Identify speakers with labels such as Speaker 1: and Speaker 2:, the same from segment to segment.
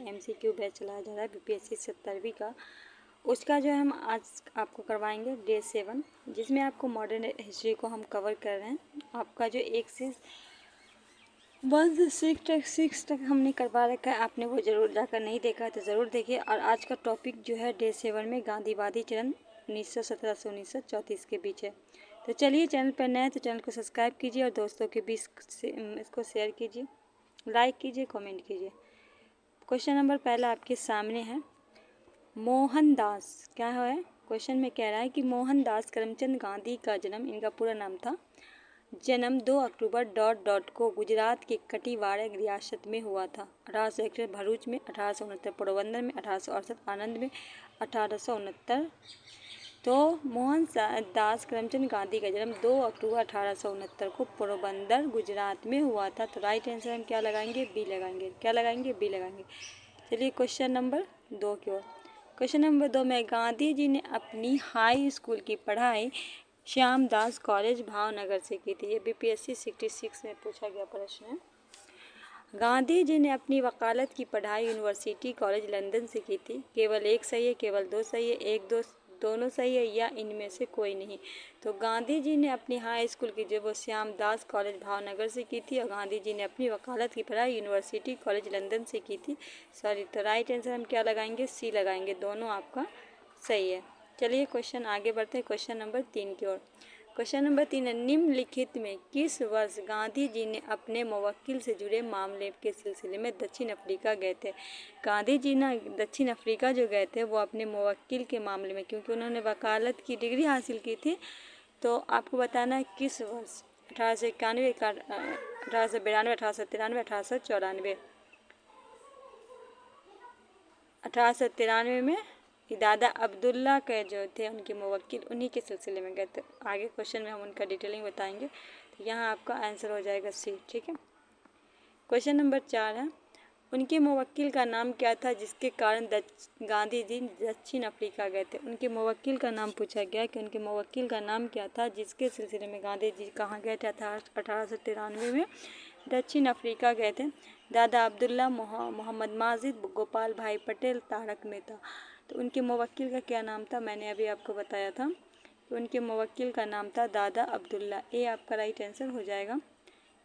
Speaker 1: MCQ batch चलाया जा रहा है BPSC 70वीं का। उसका जो है हम आज आपको करवाएंगे डे 7, जिसमें आपको मॉडर्न हिस्ट्री को हम कवर कर रहे हैं। आपका जो 1 से 1 से 6 तक हमने करवा रखा है, आपने वो ज़रूर जाकर नहीं देखा है तो ज़रूर देखिए। और आज का टॉपिक जो है डे 7 में गांधीवादी चरण 1917 से 1934 के बीच है। तो चलिए, चैनल पर नए हैं तो चैनल को सब्सक्राइब कीजिए और दोस्तों के बीच इसको शेयर कीजिए, लाइक कीजिए, कमेंट कीजिए। क्वेश्चन नंबर पहला आपके सामने है, मोहनदास क्या है। क्वेश्चन में कह रहा है कि मोहनदास करमचंद गांधी का जन्म, इनका पूरा नाम था, जन्म 2 अक्टूबर को गुजरात के कटिवाड़ा रियासत में हुआ था। 1861 भरूच में, 1869 पोरबंदर में, 1868 आनंद में, 1869। तो मोहनदास करमचंद गांधी का जन्म 2 अक्टूबर 1869 को पोरबंदर गुजरात में हुआ था। तो राइट आंसर हम क्या लगाएंगे? बी लगाएंगे। क्या लगाएंगे? बी लगाएंगे। चलिए क्वेश्चन नंबर 2 की ओर। क्वेश्चन नंबर 2 में, गांधी जी ने अपनी हाई स्कूल की पढ़ाई श्यामदास कॉलेज भावनगर से की थी। ये BPSC 66 में पूछा गया प्रश्न है। गांधी जी ने अपनी वकालत की पढ़ाई यूनिवर्सिटी कॉलेज लंदन से की थी। केवल एक सही है, केवल दो सही है, एक दो दोनों सही है, या इनमें से कोई नहीं। तो गांधी जी ने अपनी हाई स्कूल की जो वो श्यामदास कॉलेज भावनगर से की थी, और गांधी जी ने अपनी वकालत की पढ़ाई यूनिवर्सिटी कॉलेज लंदन से की थी। सॉरी, तो राइट आंसर हम क्या लगाएंगे? सी लगाएंगे। दोनों आपका सही है। चलिए क्वेश्चन आगे बढ़ते हैं, क्वेश्चन नंबर 3 की ओर। क्वेश्चन नंबर 3 है, निम्नलिखित में किस वर्ष गांधी जी ने अपने मुवक्किल से जुड़े मामले के सिलसिले में दक्षिण अफ्रीका गए थे? गांधी जी ना दक्षिण अफ्रीका जो गए थे वो अपने मुवक्किल के मामले में, क्योंकि उन्होंने वकालत की डिग्री हासिल की थी। तो आपको बताना है किस वर्ष, 1891, 1892, 1893, 1894। 1893 में दादा अब्दुल्ला के जो थे उनके मुवक्किल, उन्हीं के सिलसिले में गए थे। आगे क्वेश्चन में हम उनका डिटेलिंग बताएंगे। तो यहाँ आपका आंसर हो जाएगा सी। ठीक है। क्वेश्चन नंबर 4 है, उनके मुवक्किल का नाम क्या था जिसके कारण गांधी जी दक्षिण अफ्रीका गए थे? उनके मुवक्किल का नाम पूछा गया कि उनके मुवक्किल का नाम क्या था जिसके सिलसिले में गांधी जी कहाँ गए थे? 1893 में दक्षिण अफ्रीका गए थे। दादा अब्दुल्ला, मोहम्मद माजिद, गोपाल भाई पटेल, तारक मेहता। तो उनके मुवक्किल का क्या नाम था? मैंने अभी आपको बताया था। तो उनके मुवक्किल का नाम था दादा अब्दुल्ला। ए आपका राइट आंसर हो जाएगा।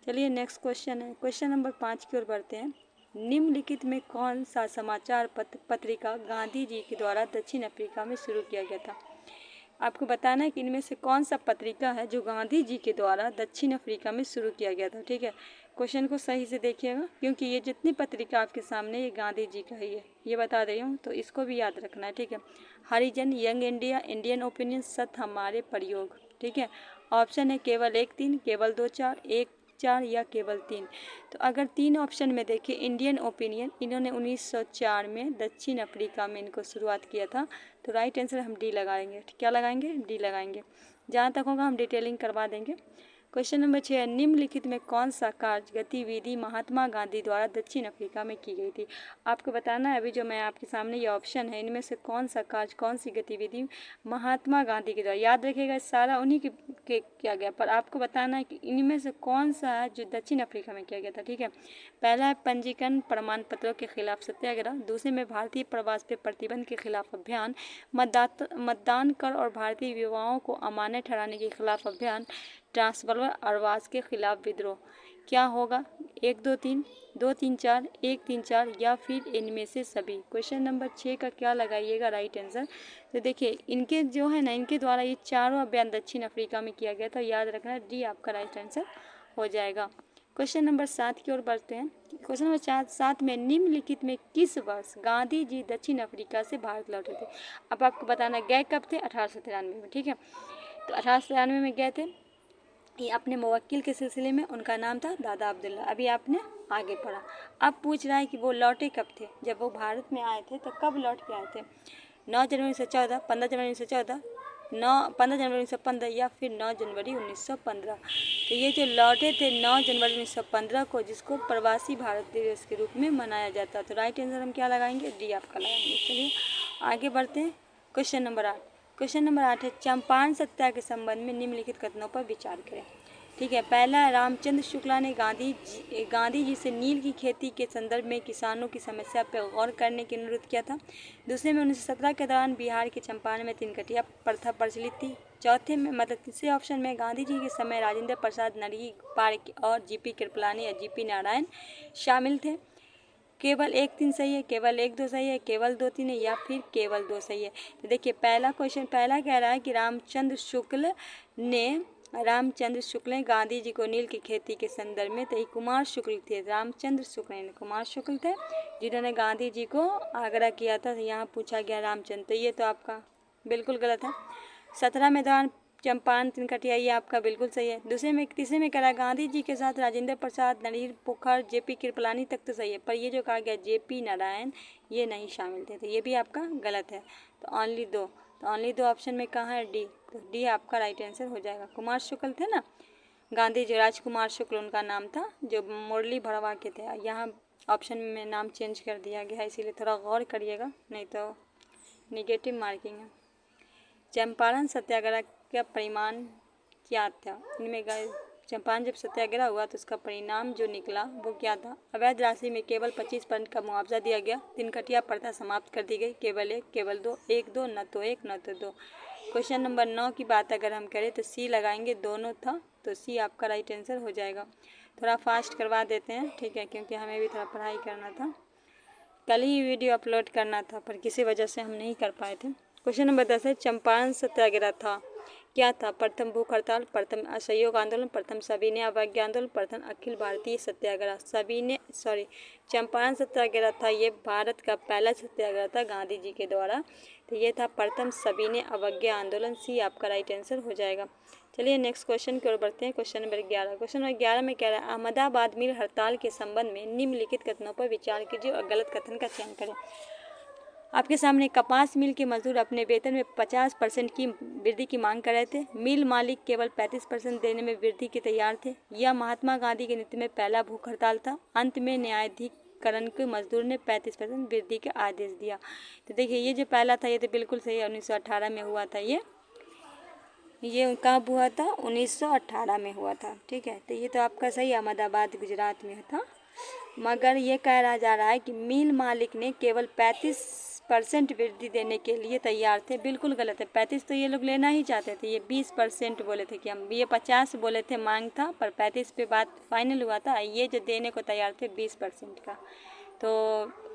Speaker 1: चलिए नेक्स्ट क्वेश्चन है, क्वेश्चन नंबर 5 की ओर बढ़ते हैं। निम्नलिखित में कौन सा समाचार पत्रिका गांधी जी के द्वारा दक्षिण अफ्रीका में शुरू किया गया था? आपको बताना है कि इनमें से कौन सा पत्रिका है जो गांधी जी के द्वारा दक्षिण अफ्रीका में शुरू किया गया था। ठीक है, क्वेश्चन को सही से देखिएगा, क्योंकि ये जितनी पत्रिका आपके सामने ये गांधी जी का ही है, ये बता रही हूँ, तो इसको भी याद रखना है। ठीक है, हरिजन, यंग इंडिया, इंडियन ओपिनियन, सत्य हमारे प्रयोग। ठीक है, ऑप्शन है केवल 1, 3, केवल 2, 4, 1, 4 या केवल 3। तो अगर 3 ऑप्शन में देखिए, इंडियन ओपिनियन, इन्होंने 1904 में दक्षिण अफ्रीका में इनको शुरुआत किया था। तो राइट आंसर हम डी लगाएंगे। क्या लगाएंगे? डी लगाएंगे। जहाँ तक होगा हम डिटेलिंग करवा देंगे। क्वेश्चन नंबर 6 है, निम्नलिखित में कौन सा कार्य गतिविधि महात्मा गांधी द्वारा दक्षिण अफ्रीका में की गई थी? आपको बताना है, अभी जो मैं आपके सामने ये ऑप्शन है, इनमें से कौन सा कार्य, कौन सी गतिविधि महात्मा गांधी के द्वारा, याद रखिएगा सारा उन्हीं के किया गया, पर आपको बताना है कि इनमें से कौन सा है जो दक्षिण अफ्रीका में किया गया था। ठीक है, पहला है पंजीकरण प्रमाण पत्रों के खिलाफ सत्याग्रह, दूसरे में भारतीय प्रवास पे प्रतिबंध के खिलाफ अभियान, मतदान कर और भारतीय युवाओं को अमान्य ठहराने के खिलाफ अभियान, ट्रांसफर आवास के खिलाफ विद्रोह। क्या होगा? 1, 2, 3, 2, 3, 4, 1, 3, 4 या फिर इनमें से सभी। क्वेश्चन नंबर 6 का क्या लगाइएगा राइट आंसर? तो देखिए, इनके जो है ना, इनके द्वारा ये चारों अभियान दक्षिण अफ्रीका में किया गया था। याद रखना, डी आपका राइट आंसर हो जाएगा। क्वेश्चन नंबर 7 की ओर बढ़ते हैं। क्वेश्चन नंबर 7 में, निम्नलिखित में किस वर्ष गांधी जी दक्षिण अफ्रीका से भारत लौटे थे? अब आपको बताना गए कब थे? 1893 में। ठीक है, तो 1893 में गए थे। ये अपने मुवक्किल के सिलसिले में, उनका नाम था दादा अब्दुल्ला। अभी आपने आगे पढ़ा। अब पूछ रहा है कि वो लौटे कब थे? जब वो भारत में आए थे तो कब लौट के आए थे? 9 जनवरी 1914, 15 जनवरी 1914, 15 जनवरी 1915 या फिर 9 जनवरी 1915। तो ये जो लौटे थे 9 जनवरी 1915 को, जिसको प्रवासी भारत दिवस के रूप में मनाया जाता। तो राइट आंसर हम क्या लगाएंगे? डी आपका लगाएंगे। चलिए आगे बढ़ते हैं, क्वेश्चन नंबर 8। क्वेश्चन नंबर 8 है, चंपारण सत्याग्रह के संबंध में निम्नलिखित कथनों पर विचार करें। ठीक है। पहला, रामचंद्र शुक्ला ने गांधी जी से नील की खेती के संदर्भ में किसानों की समस्या पर गौर करने की अनुरोध किया था। दूसरे में 1917 के दौरान बिहार के चंपारण में तिनकटिया प्रथा प्रचलित थी। चौथे में मतलब तीसरे ऑप्शन में गांधी जी के समय राजेंद्र प्रसाद नरही पार्क और जीपी कृपलानी या जीपी नारायण शामिल थे। केवल 1-3 सही है, केवल 1-2 सही है, केवल 2-3 है या फिर केवल 2 सही है। तो देखिए पहला क्वेश्चन पहला कह रहा है कि रामचंद्र शुक्ल ने गांधी जी को नील की खेती के संदर्भ में, तो ये कुमार शुक्ल थे, रामचंद्र शुक्ल ने कुमार शुक्ल थे जिन्होंने गांधी जी को आग्रह किया था। तो यहाँ पूछा गया रामचंद्र, तो ये तो आपका बिल्कुल गलत है। 17 में दौरान चंपारण तिनकटिया, ये आपका बिल्कुल सही है। तीसरे में कह रहा गांधी जी के साथ राजेंद्र प्रसाद नरही पोखर जेपी कृपलानी तक, तो सही है, पर ये जो कहा गया जेपी नारायण ये नहीं शामिल थे, तो ये भी आपका गलत है। तो ओनली दो ऑप्शन में कहाँ है? डी, तो डी आपका राइट आंसर हो जाएगा। कुमार शुक्ल थे ना गांधी जी, राजकुमार शुक्ल उनका नाम था, जो मुरली भरवा के थे। यहाँ ऑप्शन में नाम चेंज कर दिया गया है, इसीलिए थोड़ा गौर करिएगा, नहीं तो निगेटिव मार्किंग है। चंपारण सत्याग्रह का परिणाम क्या था? इनमें चंपारण जब सत्याग्रह हुआ तो उसका परिणाम जो निकला वो क्या था? अवैध राशि में केवल 25% का मुआवजा दिया गया, तिनकटिया प्रथा समाप्त कर दी गई, केवल 1, केवल 2, 1-2, न तो 1 न तो 2। क्वेश्चन नंबर 9 की बात अगर हम करें तो सी लगाएंगे, दोनों था, तो सी आपका राइट आंसर हो जाएगा। थोड़ा फास्ट करवा देते हैं, ठीक है, क्योंकि हमें भी थोड़ा पढ़ाई करना था, कल ही वीडियो अपलोड करना था, पर किसी वजह से हम नहीं कर पाए थे। क्वेश्चन नंबर 10 है, चंपारण सत्याग्रह था क्या था? प्रथम भूख हड़ताल, प्रथम असहयोग आंदोलन, प्रथम सविनय अवज्ञा आंदोलन, प्रथम अखिल भारतीय सत्याग्रह। चंपारण सत्याग्रह था, ये भारत का पहला सत्याग्रह था गांधी जी के द्वारा, तो ये था प्रथम सविनय अवज्ञा आंदोलन। सी आपका राइट आंसर हो जाएगा। चलिए नेक्स्ट क्वेश्चन की ओर बढ़ते हैं। Question number 11। क्वेश्चन नंबर 11 में कह रहा है, अहमदाबाद मिल हड़ताल के संबंध में निम्नलिखित कथनों पर विचार कीजिए और गलत कथन का चयन करें। आपके सामने कपास मिल के मजदूर अपने वेतन में 50% की वृद्धि की मांग कर रहे थे। मिल मालिक केवल 35% देने में वृद्धि के तैयार थे। यह महात्मा गांधी के नेतृत्व में पहला भूख हड़ताल था। अंत में न्यायाधिकरण के मजदूर ने 35% वृद्धि का आदेश दिया। तो देखिए ये जो पहला था ये तो बिल्कुल सही है, 1918 में हुआ था। ये कब हुआ था? 1918 में हुआ था, ठीक है। तो ये तो आपका सही, अहमदाबाद गुजरात में था। मगर ये कह जा रहा है कि मिल मालिक ने केवल 35% वृद्धि देने के लिए तैयार थे, बिल्कुल गलत है। 35 तो ये लोग लेना ही चाहते थे, ये 20% बोले थे कि हम, ये 50 बोले थे मांग था, पर 35 पे बात फाइनल हुआ था। ये जो देने को तैयार थे 20% का। तो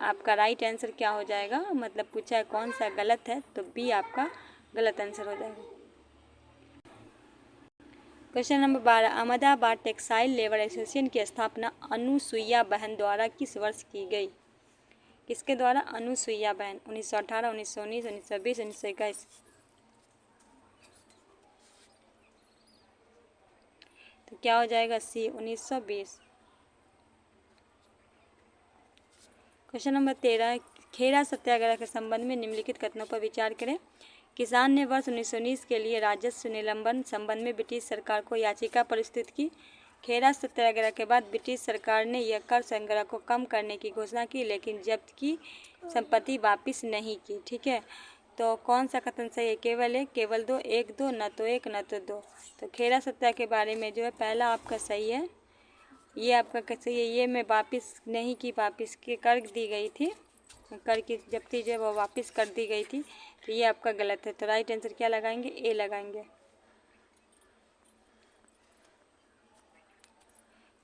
Speaker 1: आपका राइट आंसर क्या हो जाएगा? मतलब पूछा है कौन सा गलत है, तो बी आपका गलत आंसर हो जाएगा। Question number 12, Ahmedabad textile labour association की स्थापना अनुसुईया बहन द्वारा किस वर्ष की गई? किसके द्वारा? अनुसुईया बहन। 1918, 1919, 1920, 1921। तो क्या हो जाएगा? सी 1920। क्वेश्चन नंबर 13, खेरा सत्याग्रह के संबंध में निम्नलिखित कथनों पर विचार करें। किसान ने वर्ष 1919 के लिए राजस्व निलंबन संबंध में ब्रिटिश सरकार को याचिका प्रस्तुत की। खेरा सत्याग्रह के बाद ब्रिटिश सरकार ने यह कर संग्रह को कम करने की घोषणा की, लेकिन जब्त की संपत्ति वापस नहीं की, ठीक है। तो कौन सा कथन सही है? केवल 1, केवल 2, 1-2, न तो 1 न तो 2। तो खेरा सत्याग्रह के बारे में जो है पहला आपका सही है, ये आपका सही है। ये मैं वापस नहीं की, वापस के कर दी गई थी, कर की जब्ती जो वो वापस कर दी गई थी, तो ये आपका गलत है। तो राइट आंसर क्या लगाएंगे? ए लगाएंगे।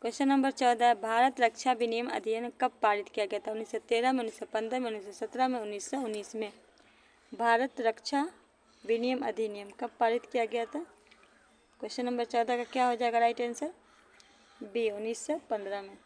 Speaker 1: क्वेश्चन नंबर 14, भारत रक्षा विनियम अधिनियम कब पारित किया गया था? 1913 में, 1915 में, 1917 में, 1919 में। भारत रक्षा विनियम अधिनियम कब पारित किया गया था? क्वेश्चन नंबर 14 का क्या हो जाएगा राइट आंसर? बी 1915 में।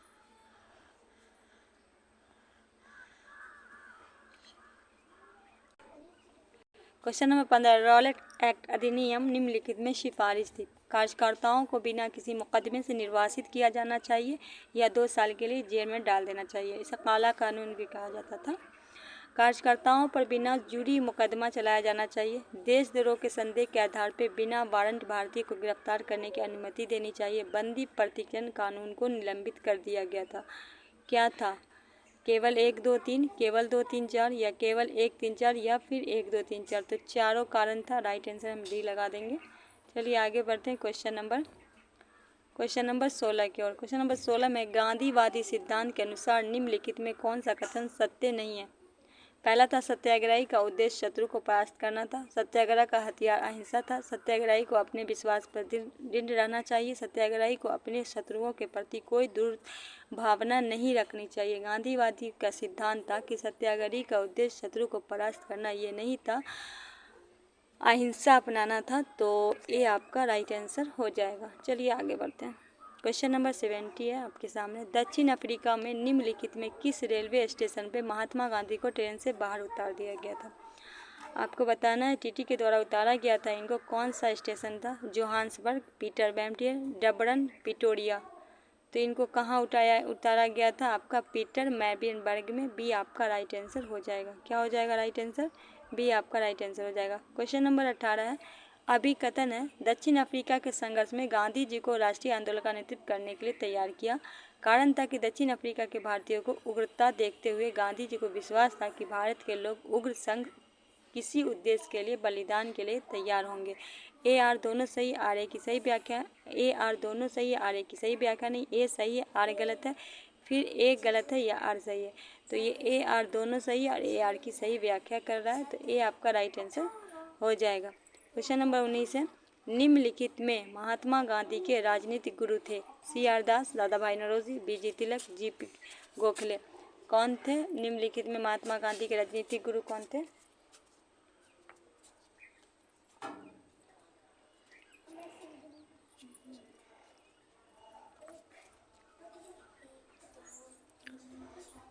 Speaker 1: क्वेश्चन नंबर 15, रॉलेट एक्ट अधिनियम निम्नलिखित में सिफारिश थी। कार्यकर्ताओं को बिना किसी मुकदमे से निर्वासित किया जाना चाहिए या 2 साल के लिए जेल में डाल देना चाहिए। इसे काला कानून भी कहा जाता था। कार्यकर्ताओं पर बिना जुरी मुकदमा चलाया जाना चाहिए। देशद्रोह के संदेह के आधार पर बिना वारंट भारतीय को गिरफ्तार करने की अनुमति देनी चाहिए। बंदी प्रतिज्ञान कानून को निलंबित कर दिया गया था। क्या था? केवल 1, 2, 3, केवल 2, 3, 4 या केवल 1, 3, 4 या फिर 1, 2, 3, 4। तो चारों कारण था, राइट आंसर हम डी लगा देंगे। चलिए आगे बढ़ते हैं। क्वेश्चन नंबर क्वेश्चन नंबर 16 की ओर। क्वेश्चन नंबर 16 में गांधीवादी सिद्धांत के अनुसार निम्नलिखित में कौन सा कथन सत्य नहीं है। पहला था सत्याग्रही का उद्देश्य शत्रु को परास्त करना था। सत्याग्रह का हथियार अहिंसा था। सत्याग्रही को अपने विश्वास पर दृढ़ रहना चाहिए। सत्याग्रही को अपने शत्रुओं के प्रति कोई दुर्भावना नहीं रखनी चाहिए। गांधीवादी का सिद्धांत था कि सत्याग्रही का उद्देश्य शत्रु को परास्त करना ये नहीं था, अहिंसा अपनाना था। तो ये आपका राइट आंसर हो जाएगा। चलिए आगे बढ़ते हैं। क्वेश्चन नंबर 70 है आपके सामने। दक्षिण अफ्रीका में निम्नलिखित में किस रेलवे स्टेशन पे महात्मा गांधी को ट्रेन से बाहर उतार दिया गया था। आपको बताना है टीटी के द्वारा उतारा गया था इनको। कौन सा स्टेशन था? जोहान्सबर्ग, पीटरबैम्टियर, डबरन, पिटोरिया। तो इनको कहाँ उतारा गया था? आपका पीटरमैरियनबर्ग में। बी आपका राइट आंसर हो जाएगा। क्या हो जाएगा राइट आंसर? बी आपका राइट आंसर हो जाएगा। क्वेश्चन नंबर 18 है। अभिकथन है दक्षिण अफ्रीका के संघर्ष में गांधी जी को राष्ट्रीय आंदोलन का नेतृत्व करने के लिए तैयार किया। कारण था कि दक्षिण अफ्रीका के भारतीयों को उग्रता देखते हुए गांधी जी को विश्वास था कि भारत के लोग उग्र संघ किसी उद्देश्य के लिए बलिदान के लिए तैयार होंगे। ए आर दोनों सही, आर ए की सही व्याख्या। ए आर दोनों सही है, आर ए की सही व्याख्या नहीं। ए सही है, आर गलत है, फिर ए गलत है या आर सही है। तो ये ए आर दोनों सही है और ए आर की सही व्याख्या कर रहा है। तो ए आपका राइट आंसर हो जाएगा। क्वेश्चन नंबर 19 है। निम्नलिखित में महात्मा गांधी के राजनीतिक गुरु थे। सी आर दास, दादा भाई नौरोजी, बीजी तिलक, जी पी गोखले। कौन थे निम्नलिखित में महात्मा गांधी के राजनीतिक गुरु कौन थे?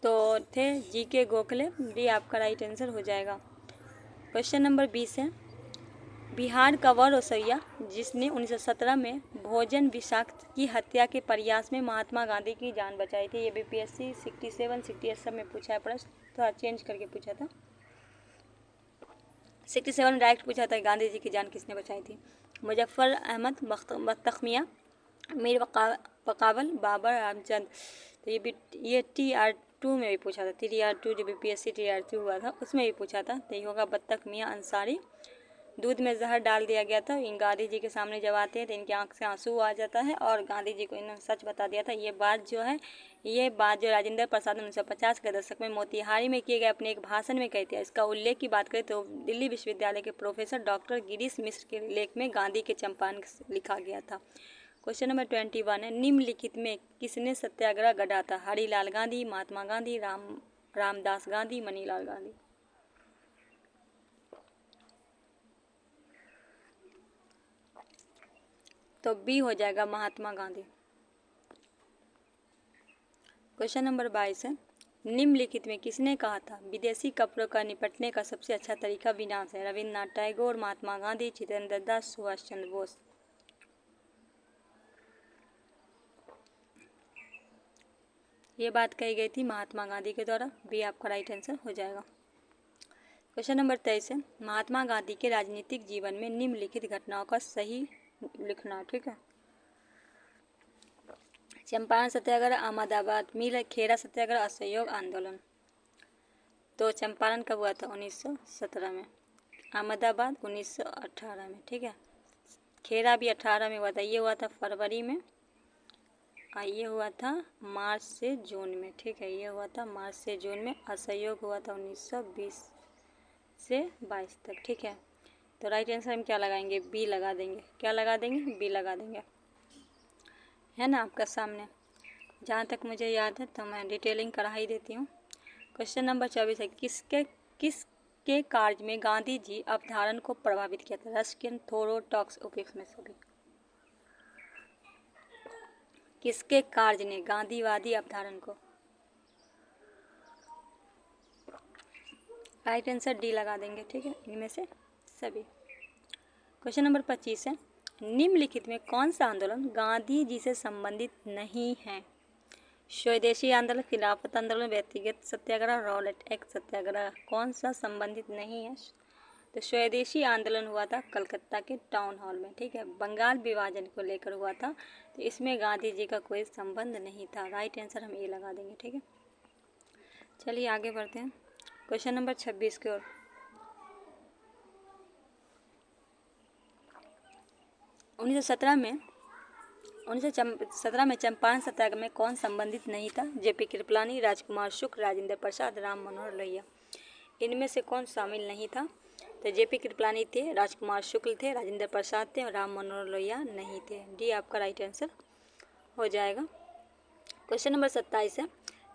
Speaker 1: तो थे जी के गोखले। डी आपका राइट आंसर हो जाएगा। क्वेश्चन नंबर 20 है। बिहार का वह रोसैया जिसने 1917 में भोजन विषाक्त की हत्या के प्रयास में महात्मा गांधी की जान बचाई थी। ये बीपीएससी 67, 68 सब में पूछा है प्रश्न, थोड़ा चेंज करके पूछा था। 67 में डायरेक्ट पूछा था गांधी जी की जान किसने बचाई थी। मुजफ्फर अहमद बख्तमिया, मीर बकावल, बाबर रामचंद। तो ये TR2 में भी पूछा था। TR2 जो बीपीएससी TR2 हुआ था उसमें भी पूछा था। तो ये होगा बत्तख मियाँ अंसारी। दूध में जहर डाल दिया गया था। इन गांधी जी के सामने जब आते हैं तो इनकी आंख से आंसू आ जाता है और गांधी जी को इन्होंने सच बता दिया था। ये बात जो राजेंद्र प्रसाद 1950 के दशक में मोतिहारी में किए गए अपने एक भाषण में कहते हैं। इसका उल्लेख की बात करें तो दिल्ली विश्वविद्यालय के प्रोफेसर डॉक्टर गिरीश मिश्र के लेख में गांधी के चंपारण लिखा गया था। क्वेश्चन नंबर 21 है। निम्नलिखित में किसने सत्याग्रह गढ़ा था? हरिलाल गांधी, महात्मा गांधी, रामदास गांधी, मनीलाल गांधी। तो बी हो जाएगा महात्मा गांधी। क्वेश्चन नंबर 22 है। निम्नलिखित में किसने कहा था विदेशी कपड़ों का निपटने का सबसे अच्छा तरीका विनाश है? रविन्द्रनाथ टैगोर, महात्मा गांधी, जितेंद्र दास, सुभाष चंद्र बोस। ये बात कही गई थी महात्मा गांधी के द्वारा। बी आपका राइट आंसर हो जाएगा। क्वेश्चन नंबर 23 है। महात्मा गांधी के राजनीतिक जीवन में निम्नलिखित घटनाओं का सही लिखना। ठीक है। चंपारण सत्याग्रह, अहमदाबाद मिल, खेरा सत्याग्रह, असहयोग आंदोलन। तो चंपारण कब हुआ था? 1917 में। अहमदाबाद 1918 में। ठीक है। खेरा भी 18 में हुआ था। ये हुआ था फरवरी में और ये हुआ था मार्च से जून में। ठीक है। ये हुआ था मार्च से जून में। असहयोग हुआ था 1920 से 22 तक। ठीक है। तो राइट आंसर हम क्या लगाएंगे? बी लगा देंगे। क्या लगा देंगे? बी लगा देंगे। है ना आपका सामने। जहाँ तक मुझे याद है तो मैं डिटेलिंग करा ही देती हूँ। क्वेश्चन नंबर 24 है। किसके कार्य में गांधी जी अवधारण को प्रभावित किया था? रस्किन, थोरो, टॉक्स, ओपिक्स में सभी। किसके कार्य ने गांधीवादी अवधारण को? राइट आंसर डी लगा देंगे। ठीक है। इनमें से सभी। क्वेश्चन नंबर 25 है। निम्नलिखित में कौन सा आंदोलन गांधी जी से संबंधित नहीं है? स्वदेशी आंदोलन, खिलाफत आंदोलन, व्यक्तिगत सत्याग्रह, रॉलेट एक्ट सत्याग्रह। कौन सा संबंधित नहीं है? तो स्वदेशी आंदोलन हुआ था कलकत्ता के टाउन हॉल में। ठीक है। बंगाल विभाजन को लेकर हुआ था। तो इसमें गांधी जी का कोई संबंध नहीं था। राइट आंसर हम ये लगा देंगे। ठीक है। चलिए आगे बढ़ते हैं क्वेश्चन नंबर 26 की ओर। 1917 में 1917 में चंपारण सत्याग्रह में कौन संबंधित नहीं था? जेपी कृपलानी, राजकुमार शुक्ल, राजेंद्र प्रसाद, राम मनोहर लोहिया। इनमें से कौन शामिल नहीं था? तो जेपी कृपलानी थे, राजकुमार शुक्ल थे, राजेंद्र प्रसाद थे और राम मनोहर लोहिया नहीं थे। डी आपका राइट आंसर हो जाएगा। क्वेश्चन नंबर 27 है,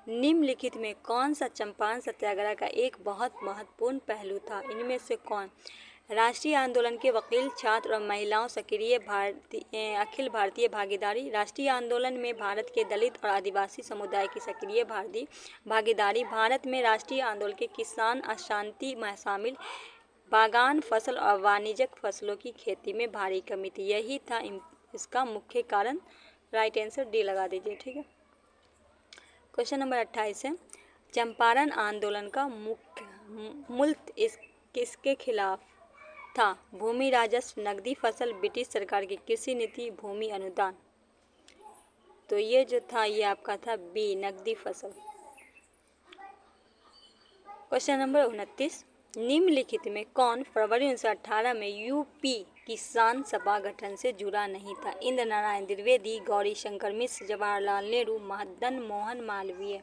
Speaker 1: निम्नलिखित में कौन सा चंपारण सत्याग्रह का एक बहुत महत्वपूर्ण पहलू था? इनमें से कौन? राष्ट्रीय आंदोलन के वकील, छात्र और महिलाओं सक्रिय अखिल भारतीय भागीदारी, राष्ट्रीय आंदोलन में भारत के दलित और आदिवासी समुदाय की सक्रिय भागीदारी, भारत में राष्ट्रीय आंदोलन के किसान अशांति में शामिल, बागान फसल और वाणिज्यिक फसलों की खेती में भारी कमी थी। यही था इसका मुख्य कारण। राइट आंसर डी लगा दीजिए। ठीक है। क्वेश्चन नंबर 28 है, चंपारण आंदोलन का मुल्क किसके खिलाफ था? भूमि राजस्व, नकदी फसल, ब्रिटिश सरकार की कृषि नीति, भूमि अनुदान। तो ये जो था ये आपका था बी, नकदी फसल। क्वेश्चन नंबर 29, निम्नलिखित में कौन फरवरी 1918 में यूपी किसान सभा गठन से जुड़ा नहीं था? इंद्र नारायण द्विवेदी, गौरी शंकर मिश्र, जवाहरलाल नेहरू, मदन मोहन मालवीय।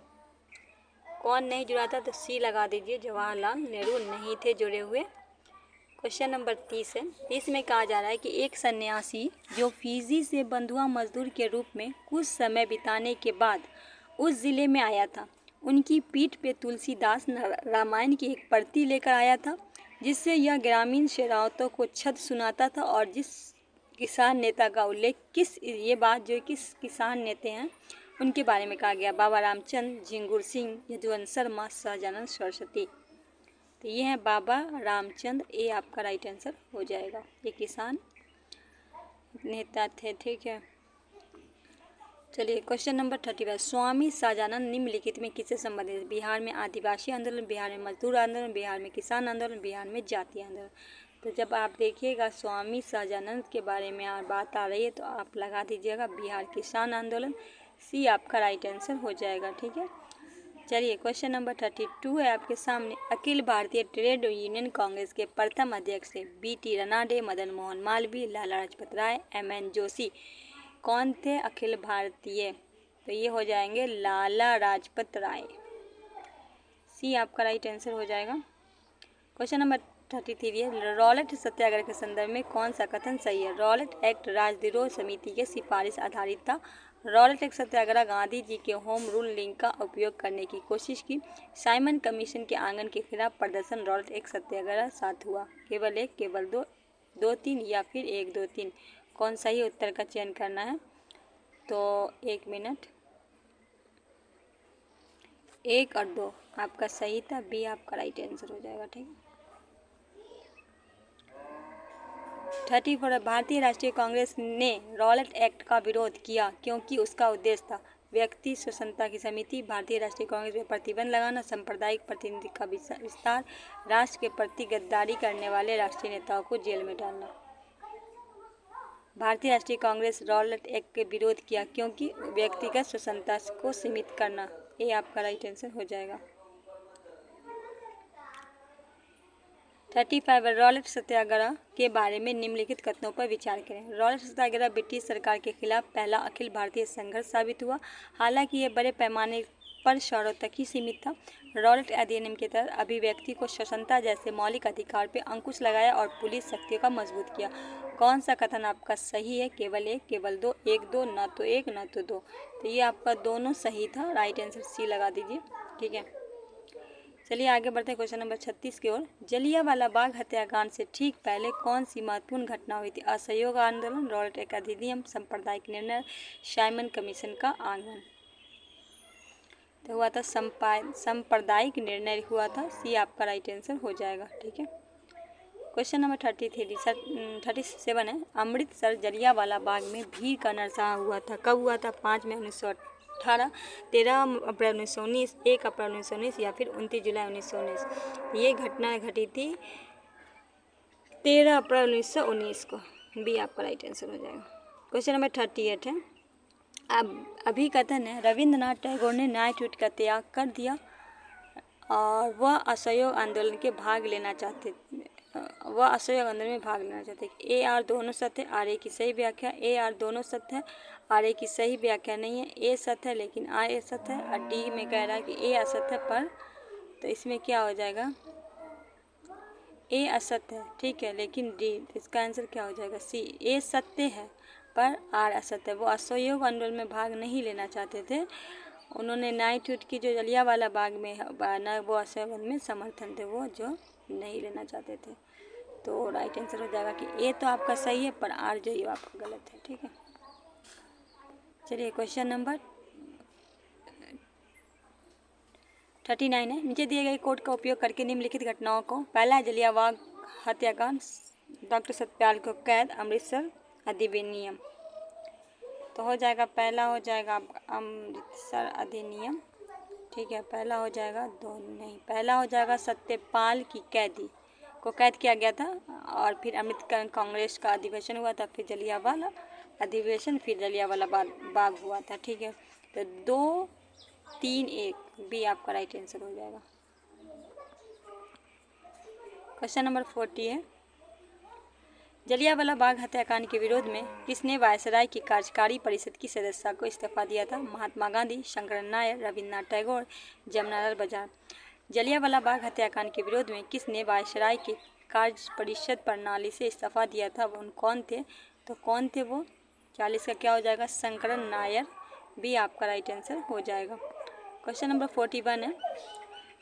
Speaker 1: कौन नहीं जुड़ा था? तो सी लगा दीजिए, जवाहरलाल नेहरू नहीं थे जुड़े हुए। क्वेश्चन नंबर 30 है, इसमें कहा जा रहा है कि एक सन्यासी जो फिजी से बंधुआ मजदूर के रूप में कुछ समय बिताने के बाद उस जिले में आया था, उनकी पीठ पे तुलसीदास रामायण की एक प्रति लेकर आया था, जिससे यह ग्रामीण शरारतों को छद सुनाता था। और जिस किसान नेता का उल्लेख ये बात जो किस किसान नेता हैं उनके बारे में कहा गया? बाबा रामचंद्र, झिंगुर सिंह, यदुवंश शर्मा, सहजानंद सरस्वती। तो ये है बाबा रामचंद्र। ए आपका राइट आंसर हो जाएगा। ये किसान नेता थे। ठीक है, चलिए क्वेश्चन नंबर 35, स्वामी सहजानंद निम्नलिखित में किससे संबंधित? बिहार में आदिवासी आंदोलन, बिहार में मजदूर आंदोलन, बिहार में किसान आंदोलन, बिहार में जातीय आंदोलन। तो जब आप देखिएगा स्वामी सहजानंद के बारे में बात आ रही है तो आप लगा दीजिएगा बिहार किसान आंदोलन। सी आपका राइट आंसर हो जाएगा। ठीक है, चलिए क्वेश्चन नंबर 32 है आपके सामने, अखिल भारतीय ट्रेड यूनियन कांग्रेस के प्रथम अध्यक्ष थे? BT Ranade, Madan Mohan Malviya, Lala Lajpat Rai, MN Joshi. कौन थे अखिल भारतीय? तो ये हो जाएंगे लाला लाजपत राय। सी आपका राइट आंसर हो जाएगा। क्वेश्चन नंबर 33 है, रॉलेट सत्याग्रह के संदर्भ में कौन सा कथन सही है? रॉलेट एक्ट राजद्रोह समिति के सिफारिश आधारित था। रॉलेट एक्ट सत्याग्रह गांधी जी के होम रूल लिंक का उपयोग करने की कोशिश की। साइमन कमीशन के आंगन के खिलाफ प्रदर्शन रॉलेट एक्ट सत्याग्रह साथ हुआ। केवल एक, केवल दो, 2, 3 या फिर 1, 2, 3। कौन सही उत्तर का चयन करना है? तो 1 मिनट, 1 और 2 आपका सही था। बी आपका राइट आंसर हो जाएगा। ठीक है। 34, भारतीय राष्ट्रीय कांग्रेस ने रॉलेट एक्ट का विरोध किया क्योंकि उसका उद्देश्य था व्यक्ति स्वतंत्रता की समिति, भारतीय राष्ट्रीय कांग्रेस में प्रतिबंध लगाना, सांप्रदायिक प्रतिनिधि का विस्तार, राष्ट्र के प्रति गद्दारी करने वाले राष्ट्रीय नेताओं को जेल में डालना। भारतीय राष्ट्रीय कांग्रेस रॉलेट एक्ट के विरोध किया क्योंकि व्यक्तिगत स्वतंत्रता को सीमित करना। ये आपका राइट आंसर हो जाएगा। 35, रॉलेट सत्याग्रह के बारे में निम्नलिखित कथनों पर विचार करें। रॉलेट सत्याग्रह ब्रिटिश सरकार के खिलाफ पहला अखिल भारतीय संघर्ष साबित हुआ, हालांकि यह बड़े पैमाने पर शहरों तक ही सीमित था। रॉलेट अधिनियम के तहत अभिव्यक्ति को स्वतंत्रता जैसे मौलिक अधिकार पर अंकुश लगाया और पुलिस शक्तियों का मजबूत किया। कौन सा कथन आपका सही है? केवल 1, केवल 2, 1, 2, न तो 1 न तो 2। तो ये आपका दोनों सही था। राइट आंसर सी लगा दीजिए। ठीक है, चलिए आगे बढ़ते हैं क्वेश्चन नंबर 36 की ओर। जलियांवाला बाग हत्याकांड से ठीक पहले कौन सी महत्वपूर्ण घटना हुई थी? असहयोग आंदोलन, रॉलेट एक्ट अधिनियम, सांप्रदायिक निर्णय, साइमन कमीशन का आगमन। तो हुआ था सांप्रदायिक निर्णय हुआ था। सी आपका राइट आंसर हो जाएगा। ठीक है, क्वेश्चन नंबर 37 है, अमृतसर जलियांवाला बाग में भीड़ का नरसंहार हुआ था। कब हुआ था? 5 मई 1918, 13 अप्रैल 1919, 1 अप्रैल 1919 या फिर 29 जुलाई 1919। ये घटना घटी थी 13 अप्रैल 1919 को। बी आपका राइट आंसर हो जाएगा। क्वेश्चन नंबर 38 है, अब अभी कथन है, रविंद्रनाथ टैगोर ने न्यायपीठ का त्याग कर दिया और वह असहयोग आंदोलन के भाग लेना चाहते वह असहयोग आंदोलन में भाग लेना चाहते हैं। ए आर दोनों सत्य है, आर ए की सही व्याख्या। ए आर दोनों सत्य है, आर ए की सही व्याख्या नहीं है। ए सत्य है लेकिन आर ए सत्य है, और डी में कह रहा है कि ए असत्य है पर, तो इसमें क्या हो जाएगा, ए असत्य है, ठीक है, लेकिन डी, तो इसका आंसर क्या हो जाएगा, सी। ए सत्य है पर आर असत्य है। वो असहयोग आंदोलन में भाग नहीं लेना चाहते थे, उन्होंने नाइटहुड की जो जलियांवाला बाग में ना, वो असहयोग आंदोलन में समर्थन थे, वो जो नहीं लेना चाहते थे। तो राइट आंसर हो जाएगा कि ए तो आपका सही है पर आर जो ये आपका गलत है, ठीक है। चलिए क्वेश्चन नंबर 39 है। नीचे दिए गए कोड का उपयोग करके निम्नलिखित घटनाओं को, पहला जलियांवाला हत्याकांड, डॉक्टर सत्यपाल को कैद, अमृतसर अधिनियम, तो हो जाएगा पहला हो जाएगा अमृतसर अधिनियम, ठीक है। पहला हो जाएगा नहीं, पहला हो जाएगा सत्यपाल की कैदी को कैद किया गया था, और फिर अमृतसर कांग्रेस का अधिवेशन हुआ था, फिर जलियांवाला अधिवेशन, फिर जलियांवाला बाग हुआ था, ठीक है। तो 2, 3, 1 बी आपका राइट आंसर हो जाएगा। क्वेश्चन नंबर 40 है। जलियांवाला बाग हत्याकांड के विरोध में किसने वायसराय की कार्यकारी परिषद की सदस्यता को इस्तीफा दिया था? महात्मा गांधी, शंकर नायर, रविन्द्रनाथ टैगोर, जमनालाल बजाज। जलियांवाला बाग हत्याकांड के विरोध में किसने वायसराय की कार्य परिषद प्रणाली से इस्तीफा दिया था? वो कौन थे? तो कौन थे वो? 40 का क्या हो जाएगा? शंकर नायर, भी आपका राइट आंसर हो जाएगा। क्वेश्चन नंबर 41 है।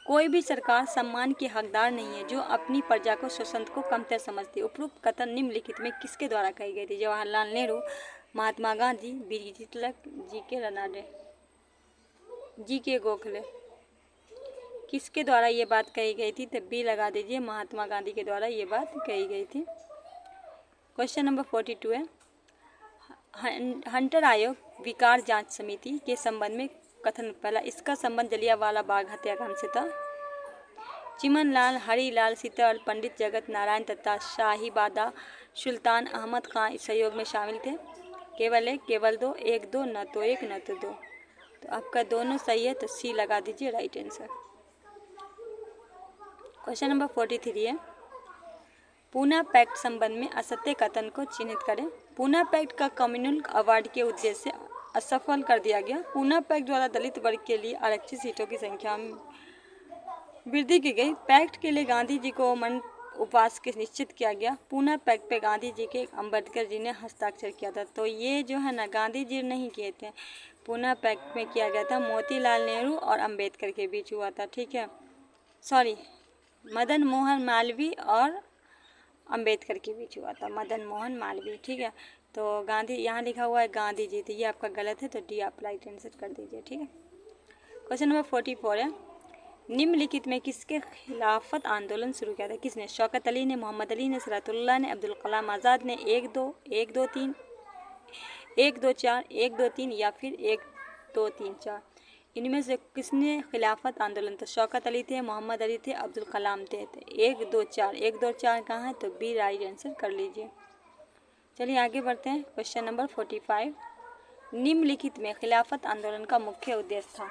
Speaker 1: कोई भी सरकार सम्मान की हकदार नहीं है जो अपनी प्रजा को स्वतंत्र को कमतर समझती है। उपरोक्त कथन निम्नलिखित में किसके द्वारा कही गई थी? जवाहरलाल नेहरू, महात्मा गांधी, वीर तिलक, जी.के. रनाडे, जी.के. गोखले। किसके द्वारा ये बात कही गई थी? तो बी लगा दीजिए, महात्मा गांधी के द्वारा ये बात कही गई थी। क्वेश्चन नंबर 42 है। हंटर आयोग विकार जांच समिति के संबंध में कथन पहला, इसका संबंध जलियांवाला बाग हत्याकांड से था। चिमनलाल, हरिलाल सीतल, पंडित जगत नारायण तथा शाहीबादा सुल्तान अहमद खां इस सहयोग में शामिल थे। केवल एक, केवल दो, एक दो, न तो एक न तो दो, तो आपका दोनों सही है, तो सी लगा दीजिए राइट आंसर। क्वेश्चन नंबर 43 है। पूना पैक्ट संबंध में असत्य कथन को चिन्हित करें। पूना पैक्ट का कम्युनल अवार्ड के उद्देश्य से असफल कर दिया गया। पूना पैक्ट द्वारा दलित वर्ग के लिए आरक्षित सीटों की संख्या में वृद्धि की गई। पैक्ट के लिए गांधी जी को उपवास के निश्चित किया गया। पूना पैक्ट पे गांधी जी के अम्बेडकर जी ने हस्ताक्षर किया था। तो ये जो है ना, गांधी जी नहीं किए थे, पूना पैक्ट में किया गया था, मोतीलाल नेहरू और अम्बेडकर के बीच हुआ था, ठीक है। सॉरी, मदन मोहन मालवीय और अम्बेडकर के बीच हुआ था, मदन मोहन मालवीय, ठीक है। तो गांधी यहाँ लिखा हुआ है गांधी जी, तो ये आपका गलत है, तो डी आप राइट आंसर कर दीजिए, ठीक है। क्वेश्चन नंबर 44 है। निम्नलिखित में किसके खिलाफत आंदोलन शुरू किया था? किसने? शौकत अली ने, मोहम्मद अली ने, सरातुल्लाह ने, अब्दुल कलाम आज़ाद ने। 1 2 1 2 3 1 2 4 1 2 3 या फिर 1 2 3 4, इनमें से किसने खिलाफत आंदोलन? तो शौकत अली थे, मोहम्मद अली थे, अब्दुल कलाम थे। तो 1 2 4 1 2 4 कहाँ है? तो बी राइट आंसर कर लीजिए। चलिए आगे बढ़ते हैं। Question number 45। निम्नलिखित में खिलाफत आंदोलन का मुख्य उद्देश्य था।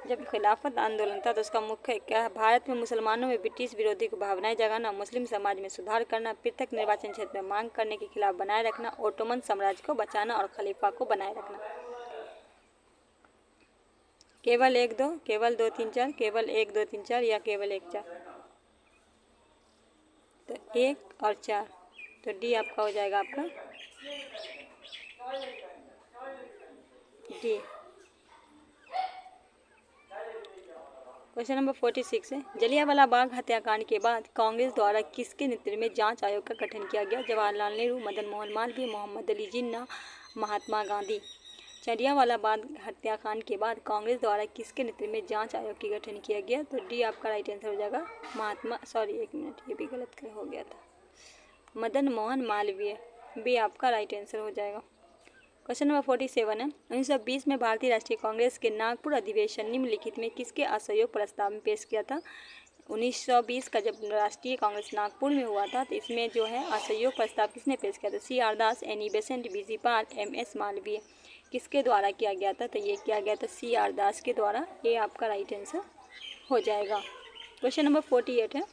Speaker 1: जब खिलाफत आंदोलन था तो उसका मुख्य क्या है? भारत में मुसलमानों में ब्रिटिश विरोधी को भावनाएं जगाना, मुस्लिम समाज में सुधार करना, पृथक निर्वाचन क्षेत्र में मांग करने के खिलाफ बनाए रखना, ओटोमन साम्राज्य को बचाना और खलीफा को बनाए रखना। केवल 1 2, केवल 2 3 4, केवल 1 2 3 4 या केवल 1 4? तो 1 और 4, तो डी आपका हो जाएगा आपका डी। क्वेश्चन नंबर 46 है। जलियांवाला बाग हत्याकांड के बाद कांग्रेस द्वारा किसके नेतृत्व में जांच आयोग का गठन किया गया? जवाहरलाल नेहरू, मदन मोहन मालवीय, मोहम्मद अली जिन्ना, महात्मा गांधी। जलियांवाला बाग हत्याकांड के बाद कांग्रेस द्वारा किसके नेतृत्व में जांच आयोग की गठन किया गया? तो डी आपका राइट आंसर हो जाएगा एक मिनट, ये भी गलत हो गया था, मदन मोहन मालवीय, भी आपका राइट आंसर हो जाएगा। क्वेश्चन नंबर 47 है। 1920 में भारतीय राष्ट्रीय कांग्रेस के नागपुर अधिवेशन निम्नलिखित में किसके असहयोग प्रस्ताव में पेश किया था? 1920 का जब राष्ट्रीय कांग्रेस नागपुर में हुआ था तो इसमें जो है असहयोग प्रस्ताव किसने पेश किया था? सी आर दास, एनी बेसेंट, बीजी पाल, MS मालवीय। किसके द्वारा किया गया था? तो ये किया गया था सी आर दास के द्वारा, ये आपका राइट आंसर हो जाएगा। क्वेश्चन नंबर 48 है।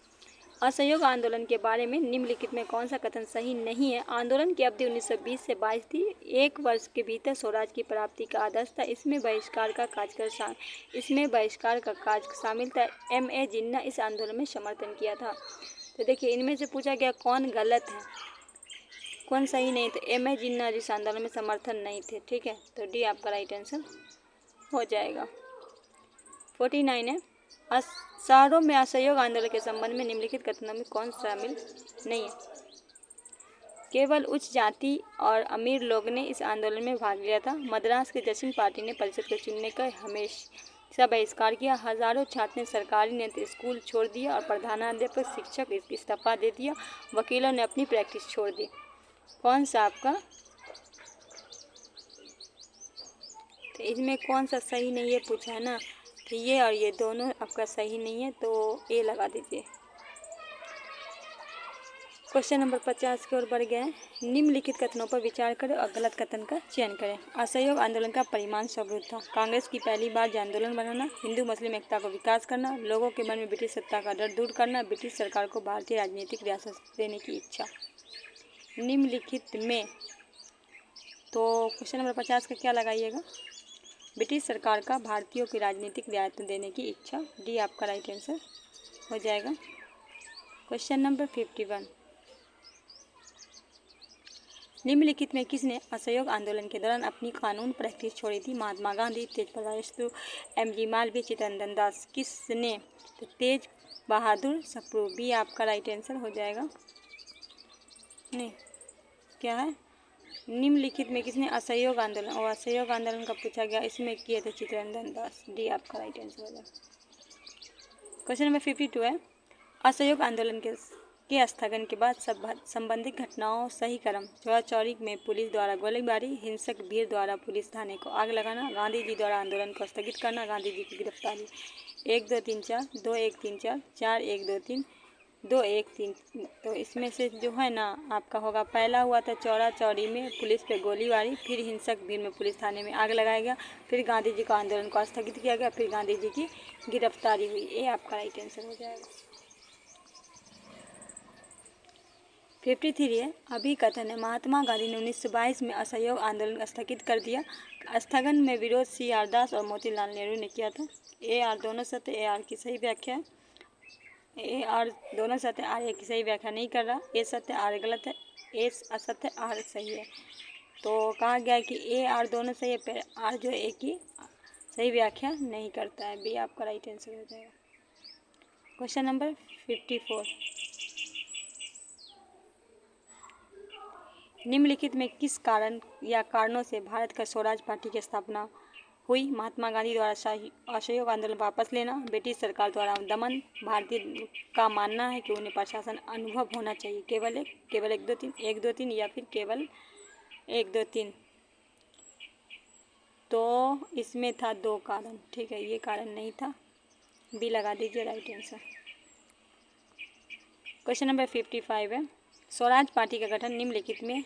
Speaker 1: असहयोग आंदोलन के बारे में निम्नलिखित में कौन सा कथन सही नहीं है? आंदोलन की अवधि 1920 से 22 थी। 1 वर्ष के भीतर स्वराज की प्राप्ति का आदर्श था। इसमें बहिष्कार का कार्य शामिल था। M.A. जिन्ना इस आंदोलन में समर्थन किया था। तो देखिए, इनमें से पूछा गया कौन गलत है, कौन सही नहीं। तो M.A. जिन्ना इस आंदोलन में समर्थन नहीं थे। ठीक है, तो डी आपका राइट आंसर हो जाएगा। 49 है, शहरों में असहयोग आंदोलन के संबंध में निम्नलिखित कथनों में कौन शामिल नहीं है? केवल उच्च जाति और अमीर लोग ने इस आंदोलन में भाग लिया था। मद्रास के जश्न पार्टी ने परिषद को चुनने का हमेशा बहिष्कार किया। हजारों छात्र ने सरकारी ने स्कूल छोड़ दिया और प्रधानाध्यापक शिक्षक इस्तीफा दे दिया। वकीलों ने अपनी प्रैक्टिस छोड़ दी। कौन सा आपका? तो इसमें कौन सा सही नहीं है पूछा है ना, तो ये और ये दोनों आपका सही नहीं है, तो ए लगा दीजिए। क्वेश्चन नंबर 50 की ओर बढ़ गए हैं। निम्नलिखित कथनों पर विचार करें और गलत कथन का चयन करें। असहयोग आंदोलन का परिणाम स्वरूप था कांग्रेस की पहली बार जन आंदोलन बनाना, हिंदू मुस्लिम एकता को विकास करना, लोगों के मन में ब्रिटिश सत्ता का डर दूर करना, ब्रिटिश सरकार को भारतीय राजनीतिक रियासत देने की इच्छा। निम्नलिखित में तो क्वेश्चन नंबर 50 का क्या लगाइएगा? ब्रिटिश सरकार का भारतीयों की राजनीतिक रियायत देने की इच्छा। डी आपका राइट आंसर हो जाएगा। क्वेश्चन नंबर 51, निम्नलिखित में किसने असहयोग आंदोलन के दौरान अपनी कानून प्रैक्टिस छोड़ी थी? महात्मा गांधी, तेज बहादुर, M.G. मालवीय, चित्तरंजन दास। किसने? तो तेज बहादुर सप्रू। बी आपका राइट आंसर हो जाएगा। नहीं, क्या है? निम्नलिखित में किसने असहयोग आंदोलन, और असहयोग आंदोलन का पूछा गया, इसमें किए थे चित्तरंजन दास। डी आपका राइट आंसर हो जाएगा। क्वेश्चन नंबर 52 है, असहयोग आंदोलन के स्थगन के बाद संबंधित घटनाओं सही क्रम। चौरा-चौरी में पुलिस द्वारा गोलीबारी, हिंसक भीड़ द्वारा पुलिस थाने को आग लगाना, गांधी जी द्वारा आंदोलन को स्थगित करना, गांधी जी की गिरफ्तारी। 1 2 3 4, 2 1 3 4, 4 1 2 3, 2 1 3। तो इसमें से जो है ना आपका होगा, पहला हुआ था चौरा-चौरी में पुलिस पे गोलीबारी, फिर हिंसक भीड़ में पुलिस थाने में आग लगाया गया, फिर गांधी जी का आंदोलन को स्थगित किया गया, फिर गांधी जी की गिरफ्तारी हुई। ये आपका राइट आंसर हो जाएगा। 53 है, अभी कथन है, महात्मा गांधी ने 1922 में असहयोग आंदोलन स्थगित कर दिया। स्थगन में विरोध C.R. दास और मोतीलाल नेहरू ने किया था। A.R. दोनों सत्य, A.R. की सही व्याख्या है। A.R. दोनों सत्य, R एक की सही व्याख्या नहीं कर रहा। A सत्य, R गलत है। A असत्य, R सही है। तो कहा गया है कि A.R. दोनों सही है, पर R जो एक की सही व्याख्या नहीं करता है। बी आपका राइट आंसर हो जाएगा। क्वेश्चन नंबर 54, निम्नलिखित में किस कारण या कारणों से भारत का स्वराज पार्टी की स्थापना हुई? महात्मा गांधी द्वारा असहयोग आंदोलन वापस लेना, ब्रिटिश सरकार द्वारा दमन, भारतीय का मानना है कि उन्हें प्रशासन अनुभव होना चाहिए। केवल एक दो तीन, 1 2 3 या फिर केवल 1 2 3। तो इसमें था 2 कारण। ठीक है, ये कारण नहीं था। बी लगा दीजिए राइट आंसर। क्वेश्चन नंबर 55 है, स्वराज पार्टी का गठन निम्नलिखित में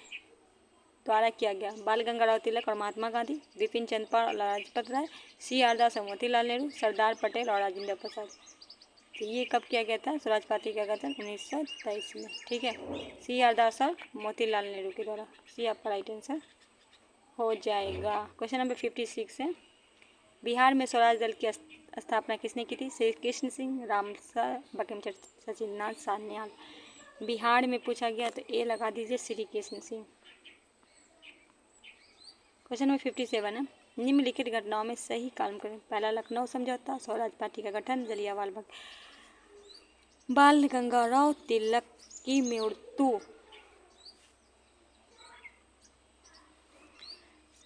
Speaker 1: द्वारा किया गया? बाल गंगाधर तिलक और महात्मा गांधी, बिपिन चंद्र पाल और लाजपत राय, C.R. दास और मोतीलाल नेहरू, सरदार पटेल और राजेंद्र प्रसाद। तो ये कब किया गया था स्वराज पार्टी का गठन? 1923 में। ठीक है, C.R. दास और मोतीलाल नेहरू के द्वारा। सी आपका राइट आंसर हो जाएगा। क्वेश्चन नंबर 56 है, बिहार में स्वराज दल की स्थापना किसने की थी? श्री कृष्ण सिंह, रामसर बंकिमचंद्र, सचिंद्रनाथ सान्याल। बिहार में पूछा गया तो ए लगा दीजिए, श्री कृष्ण सिंह। क्वेश्चन नंबर 57 है, निम्नलिखित घटनाओं में सही कॉलम करें। पहला लखनऊ समझौता, स्वराज पार्टी का गठन, जलियांवाला बाग, बाल गंगाधर तिलक की मृत्यु।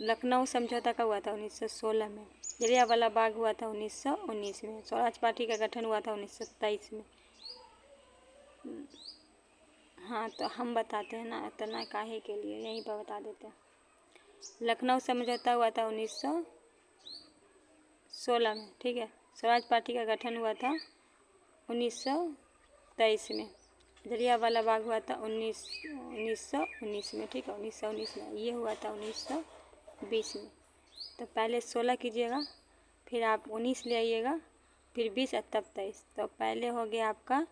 Speaker 1: लखनऊ समझौता कब हुआ था? 1916 में। जलियांवाला बाग हुआ था 1919 में। स्वराज पार्टी का गठन हुआ था 1923 में। हाँ, तो हम बताते हैं ना, इतना काहे के लिए, यहीं पर बता देते हैं। लखनऊ समझौता हुआ था 1916 में। ठीक है, स्वराज पार्टी का गठन हुआ था 1923 में। जलियांवाला बाग हुआ था 1919 में। ठीक है, 1919 में। ये हुआ था 1920 में। तो पहले 16 कीजिएगा, फिर आप 19 ले आइएगा, फिर 20 और तब 23। तो पहले हो गया आपका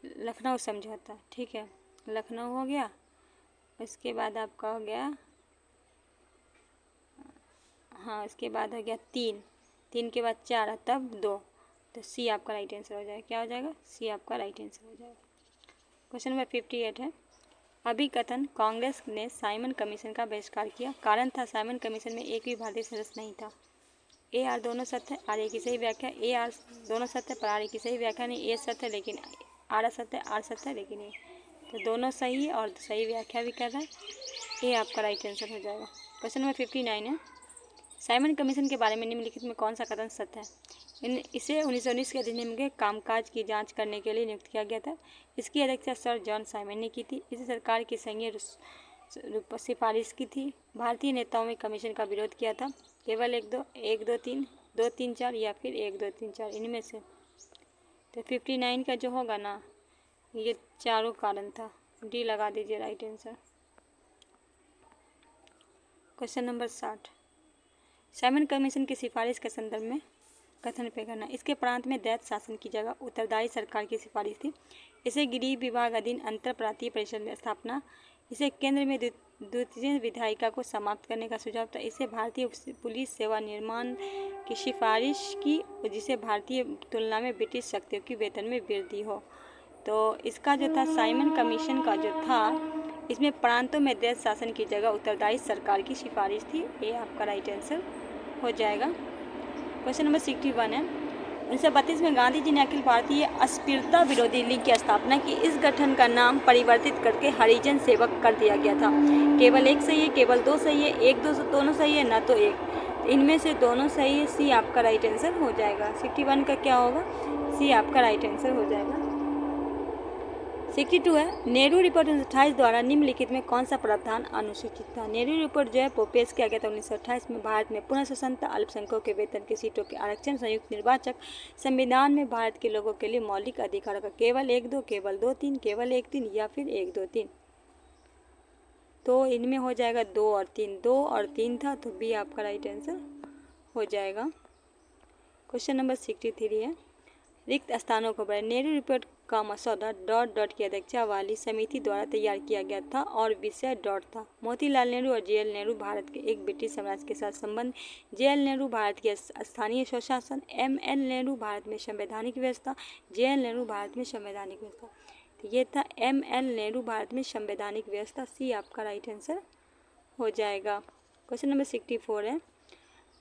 Speaker 1: लखनऊ समझौता, ठीक है, लखनऊ हो गया। उसके बाद आपका हो गया, हाँ उसके बाद हो गया 3, 3 के बाद 4 तब 2, तो सी आपका राइट आंसर हो जाएगा। क्या हो जाएगा? सी आपका राइट आंसर हो जाएगा। क्वेश्चन नंबर 58 है, अभिकथन कांग्रेस ने साइमन कमीशन का बहिष्कार किया, कारण था साइमन कमीशन में एक भी भारतीय सदस्य नहीं था। ए आर दोनों सत्य है, आर ए की सही व्याख्या, ए आर दोनों सत्य है पर आर ए की सही व्याख्या नहीं, ए सत्य है लेकिन आर असत्य है, आर सत्य है लेकिन ए, तो दोनों सही है और सही व्याख्या भी कर रहा है, ए आपका राइट आंसर हो जाएगा। क्वेश्चन नंबर 59 है, साइमन कमीशन के बारे में निम्नलिखित में कौन सा कथन सत्य है? इसे 1919 के अधिनियम के कामकाज की जांच करने के लिए नियुक्त किया गया था। इसकी अध्यक्षता सर जॉन साइमन ने की थी। इसे सरकार की संघीय सिफारिश की थी। भारतीय नेताओं में कमीशन का विरोध किया था। केवल 1 2 3 2 3 4 या फिर 1 2 3 4 इनमें से। तो 59 का जो होगा ना, ये चारों कारण था, डी लगा दीजिए right answer. Question number 60, Simon commission की सिफारिश के संदर्भ में कथन पे करना। इसके प्रांत में दैत्य शासन की जगह उत्तरदायी सरकार की सिफारिश थी। इसे गृह विभाग अधीन अंतर प्रांतीय परिषद में स्थापना। इसे केंद्र में द्वितीय विधायिका को समाप्त करने का सुझाव था। इसे भारतीय पुलिस सेवा निर्माण की सिफारिश की, जिसे भारतीय तुलना में ब्रिटिश शक्तियों की वेतन में वृद्धि हो। तो इसका जो था साइमन कमीशन का जो था, इसमें प्रांतों में दैत्य शासन की जगह उत्तरदायी सरकार की सिफारिश थी। ये आपका राइट आंसर हो जाएगा। क्वेश्चन नंबर 61 है, 1932 में गांधी जी ने अखिल भारतीय अस्पृश्यता विरोधी लीग की स्थापना की। इस गठन का नाम परिवर्तित करके हरिजन सेवक कर दिया गया था। केवल 1 सही है, केवल 2 सही है, 1 2 दोनों सही है, ना तो 1। इनमें से दोनों सही है, सी आपका राइट आंसर हो जाएगा। 61 का क्या होगा? सी आपका राइट आंसर हो जाएगा। 62 है, नेहरू रिपोर्ट 1928 द्वारा निम्नलिखित में कौन सा प्रावधान अनुसूचित था? नेहरू रिपोर्ट जो है वो पेश किया गया था 1928 में। भारत में पुनः स्वतंत्रता, अल्पसंख्यकों के वेतन की सीटों के आरक्षण, संयुक्त निर्वाचक, संविधान में भारत के लोगों के लिए मौलिक अधिकारों का केवल 1 2, केवल 2 3, केवल 1 3 या फिर 1 2 3। तो इनमें हो जाएगा 2 और 3, 2 और 3 था, तो बी आपका राइट आंसर हो जाएगा। क्वेश्चन नंबर 63 है, रिक्त स्थानों को भरें। नेहरू रिपोर्ट का मसौदा डॉट डॉट की अध्यक्षता वाली समिति द्वारा तैयार किया गया था और विषय डॉट था। मोतीलाल नेहरू और जे एल नेहरू भारत के एक ब्रिटिश साम्राज्य के साथ संबंध, जे एल नेहरू भारत के स्थानीय स्वशासन, एम एल नेहरू भारत में संवैधानिक व्यवस्था, जे एल नेहरू भारत में संवैधानिक व्यवस्था। तो ये था एम एल नेहरू भारत में संवैधानिक व्यवस्था, सी आपका राइट आंसर हो जाएगा। क्वेश्चन नंबर 64 है,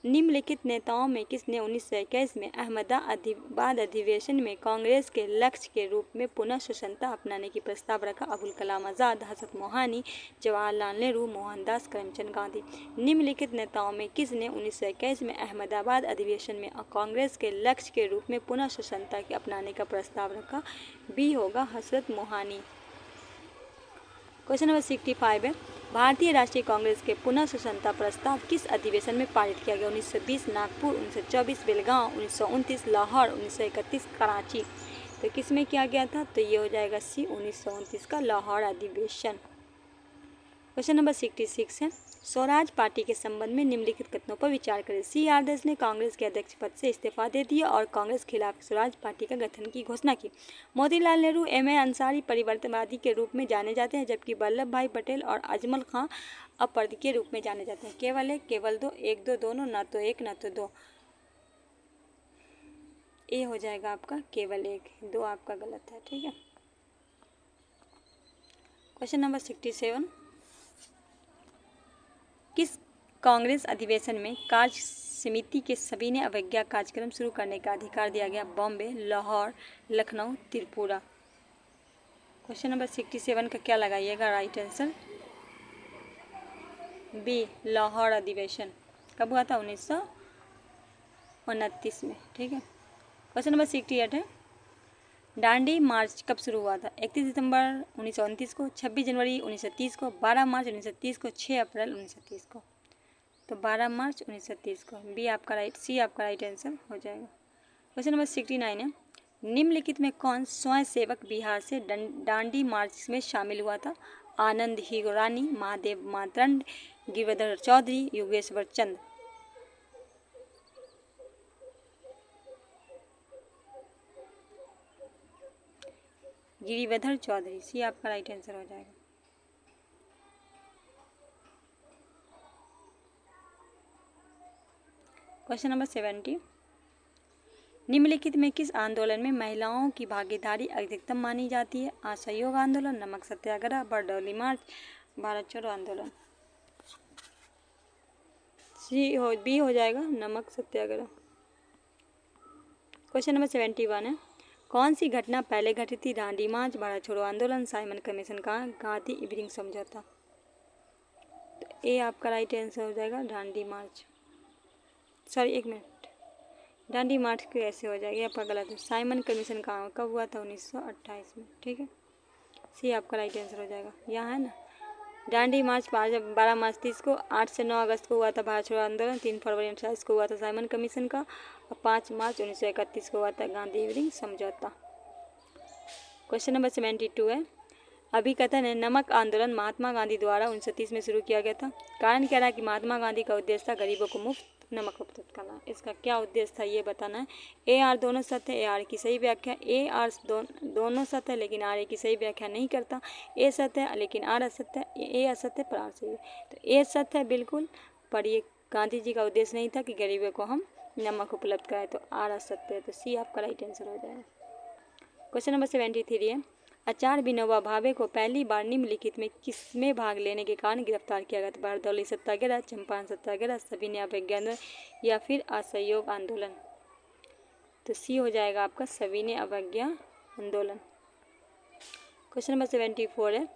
Speaker 1: निम्नलिखित नेताओं में किसने 1921 में अहमदाबाद अधिवेशन में कांग्रेस के लक्ष्य के रूप में पुनः स्वतंत्रता अपनाने की प्रस्ताव रखा? अबुल कलाम आज़ाद, हजरत मोहानी, जवाहरलाल नेहरू, मोहनदास करमचंद गांधी। निम्नलिखित नेताओं में किसने 1921 में अहमदाबाद अधिवेशन में कांग्रेस के लक्ष्य के रूप में पुनः स्वतंत्रता के अपनाने का प्रस्ताव रखा? बी होगा हजरत मोहानी। क्वेश्चन नंबर 65 है, भारतीय राष्ट्रीय कांग्रेस के पुनः स्वतंत्रता प्रस्ताव किस अधिवेशन में पारित किया गया? 1920 नागपुर, 1924 बेलगांव, 1929 लाहौर, 1931 कराची। तो किस में किया गया था? तो ये हो जाएगा सी 1929 का लाहौर अधिवेशन। क्वेश्चन नंबर 66 है, स्वराज पार्टी के संबंध में निम्नलिखित कथनों पर विचार करें। सी आर दास ने कांग्रेस के अध्यक्ष पद से इस्तीफा दे दिया और कांग्रेस के खिलाफ स्वराज पार्टी का गठन की घोषणा की। मोतीलाल नेहरू एम ए अंसारी परिवर्तनवादी के रूप में जाने जाते हैं, जबकि वल्लभ भाई पटेल और अजमल खां अपराधी के रूप में जाने जाते हैं। केवल 1, केवल 2, 1 2 दोनों, ना तो 1 ना तो 2। ए हो जाएगा आपका केवल 1, 2 आपका गलत है, ठीक है। क्वेश्चन नंबर 67, किस कांग्रेस अधिवेशन में कार्य समिति के सभी ने अवज्ञा कार्यक्रम शुरू करने का अधिकार दिया गया? बॉम्बे, लाहौर, लखनऊ, त्रिपुरा। क्वेश्चन नंबर 67 का क्या लगाइएगा राइट आंसर? बी लाहौर अधिवेशन। कब हुआ था? 1929 में, ठीक है। क्वेश्चन नंबर 68 है, दांडी मार्च कब शुरू हुआ था? 31 दिसंबर 1929 को, 26 जनवरी 1930 को, 12 मार्च 1930 को, 6 अप्रैल 1930 को। तो 12 मार्च 1930 को, बी आपका राइट, सी आपका राइट आंसर हो जाएगा। क्वेश्चन नंबर 69 है, निम्नलिखित में कौन स्वयं सेवक बिहार से दांडी मार्च में शामिल हुआ था? आनंद हिगोरानी, महादेव मातरंड, गिरिधर चौधरी, योगेश्वर चंद। गिरिवधर चौधरी, सी आपका राइट आंसर हो जाएगा। क्वेश्चन नंबर 70, निम्नलिखित में किस आंदोलन में महिलाओं की भागीदारी अधिकतम मानी जाती है? असहयोग आंदोलन, नमक सत्याग्रह, बरदौली मार्च, भारत छोड़ो आंदोलन। बी हो जाएगा, नमक सत्याग्रह। क्वेश्चन नंबर 71 है, कौन सी घटना पहले घटित थी? दांडी मार्च, भारत छोड़ो आंदोलन, साइमन कमीशन का, गांधी इवनिंग समझौता। तो ए आपका राइट आंसर हो जाएगा, दांडी मार्च। सॉरी, एक मिनट, दांडी मार्च कैसे हो जाएगी? आपका गलत है। साइमन कमीशन कहाँ कब हुआ था? 1928 में, ठीक है। सी आपका राइट आंसर हो जाएगा। यहाँ है ना, दांडी मार्च 12 मार्च 30 को, 8 से 9 अगस्त को हुआ था भारत छोड़ो आंदोलन, 3 फरवरी 1928 को हुआ था साइमन कमीशन का, और 5 मार्च 1931 को हुआ था गांधी इवनिंग समझौता। क्वेश्चन नंबर 72 है, अभिकथन है नमक आंदोलन महात्मा गांधी द्वारा 1930 में शुरू किया गया था। कारण क्या रहा कि महात्मा गांधी का उद्देश्य था गरीबों को मुफ्त नमक उपलब्ध करना। इसका क्या उद्देश्य था ये बताना है। ए आर दोनों सत्य है, ए आर की सही व्याख्या। ए आर दोनों सत्य है लेकिन आर ए की सही व्याख्या नहीं करता। ए सत्य है लेकिन आर असत्य है, ए असत्य पर आर सही है। तो ए सत्य है बिल्कुल, पर ये गांधी जी का उद्देश्य नहीं था कि गरीबों को हम नमक उपलब्ध कराएं। तो आर असत्य है, तो सी आपका राइट आंसर हो जाएगा। क्वेश्चन नंबर 73 है, आचार्य विनोबा भावे को पहली बार निम्नलिखित में किसमें भाग लेने के कारण गिरफ्तार किया गया था? बरदौली सत्याग्रह, चंपारण सत्याग्रह, सविनय अवज्ञा आंदोलन या फिर असहयोग आंदोलन। तो सी हो जाएगा आपका सविनय अवज्ञा आंदोलन। क्वेश्चन नंबर 74 है,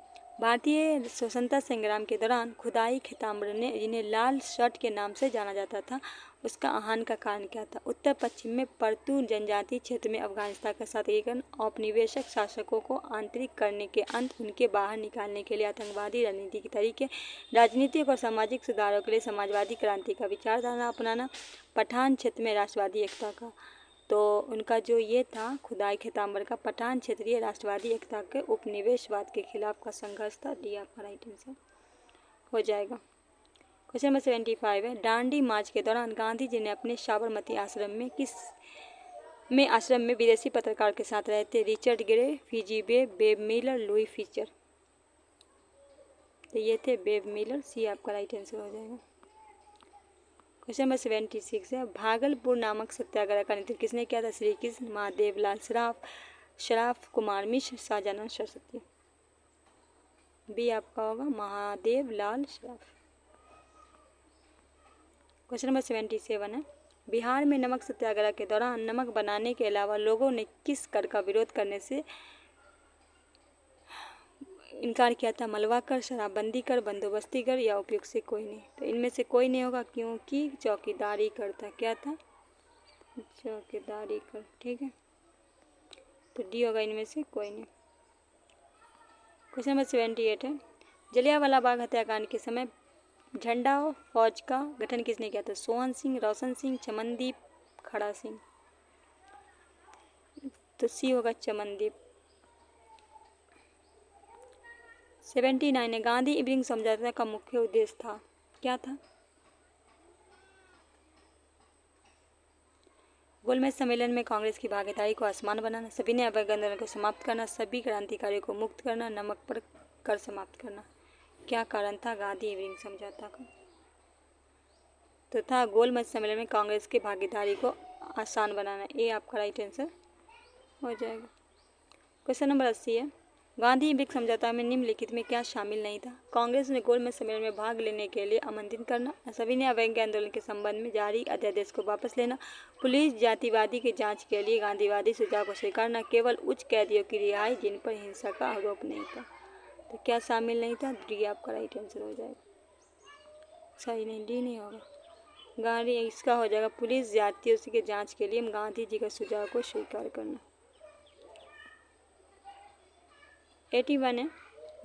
Speaker 1: भारतीय स्वतंत्रता संग्राम के दौरान खुदाई खिताम्बर ने जिन्हें लाल शर्ट के नाम से जाना जाता था, उसका आह्वान का कारण क्या था? उत्तर पश्चिम में परतू जनजातीय क्षेत्र में अफगानिस्तान का साथ एकीकरण, औपनिवेशिक शासकों को आंतरिक करने के अंत, उनके बाहर निकालने के लिए आतंकवादी रणनीति के तरीके, राजनीतिक और सामाजिक सुधारों के लिए समाजवादी क्रांति का विचारधारा अपनाना, पठान क्षेत्र में राष्ट्रवादी एकता का। तो उनका जो ये था खुदाई खिताम्बर का पठान क्षेत्रीय राष्ट्रवादी एकता के उपनिवेशवाद के खिलाफ का संघर्ष था। डी आपका राइट आंसर हो जाएगा। क्वेश्चन नंबर 75 है, दांडी मार्च के दौरान गांधी जी ने अपने साबरमती आश्रम में विदेशी पत्रकार के साथ रहे थे? रिचर्ड ग्रे, फीजी बेब मिलर, लुई फीचर। तो ये थे बेब मिलर, सी आपका राइट आंसर हो जाएगा। क्वेश्चन नंबर 76 है, भागलपुर नामक सत्याग्रह का नेतृत्व किसने किया था? श्री कृष्ण, महादेव लाल शराफ, कुमार मिश्र, शाहजानंद सरस्वती। बी आपका होगा महादेव लाल शराफ। क्वेश्चन नंबर 77 है, बिहार में नमक सत्याग्रह के दौरान नमक बनाने के अलावा लोगों ने किस कर का विरोध करने से इनकार किया था? मलबा कर, शराबबंदी कर, बंदोबस्ती कर या उपयुक्त से कोई नहीं। तो इनमें से कोई नहीं होगा क्योंकि चौकीदारी कर था। क्या था? चौकीदारी कर, ठीक है। तो डी होगा इनमें से कोई नहीं। क्वेश्चन नंबर 78 है, जलियांवाला बाग हत्याकांड के समय झंडा फौज का गठन किसने किया था? सोहन सिंह, रोशन सिंह, चमनदीप, खड़ा सिंह। तो सी होगा चमनदीप। 79 है, गांधी इवनिंग समझौता का मुख्य उद्देश्य था। क्या था? गोलमेज सम्मेलन में कांग्रेस की भागीदारी को आसान बनाना, सविनय अवज्ञा आंदोलन को समाप्त करना, सभी क्रांतिकारियों को मुक्त करना, नमक पर कर समाप्त करना। क्या कारण था गांधी इवनिंग समझौता का? तो था गोलमेज सम्मेलन में कांग्रेस की भागीदारी को आसान बनाना। ए आपका राइट आंसर हो जाएगा। क्वेश्चन नंबर 80 है, गांधी इवनिंग समझौता में निम्नलिखित में क्या शामिल नहीं था? कांग्रेस ने गोलमेज सम्मेलन में भाग लेने के लिए आमंत्रित करना, सविनय अवज्ञा आंदोलन के संबंध में जारी अध्यादेश को वापस लेना, पुलिस जातिवादी की जांच के लिए गांधीवादी सुझाव को स्वीकारना, केवल उच्च कैदियों की रिहाई जिन पर हिंसा का आरोप नहीं था। तो क्या शामिल नहीं था? डी आपका राइट आंसर हो जाएगा। सही नहीं, डी नहीं होगा। गांधी इसका हो जाएगा पुलिस जातियों की जांच के लिए गांधी जी का सुझाव को स्वीकार करना। 81 है,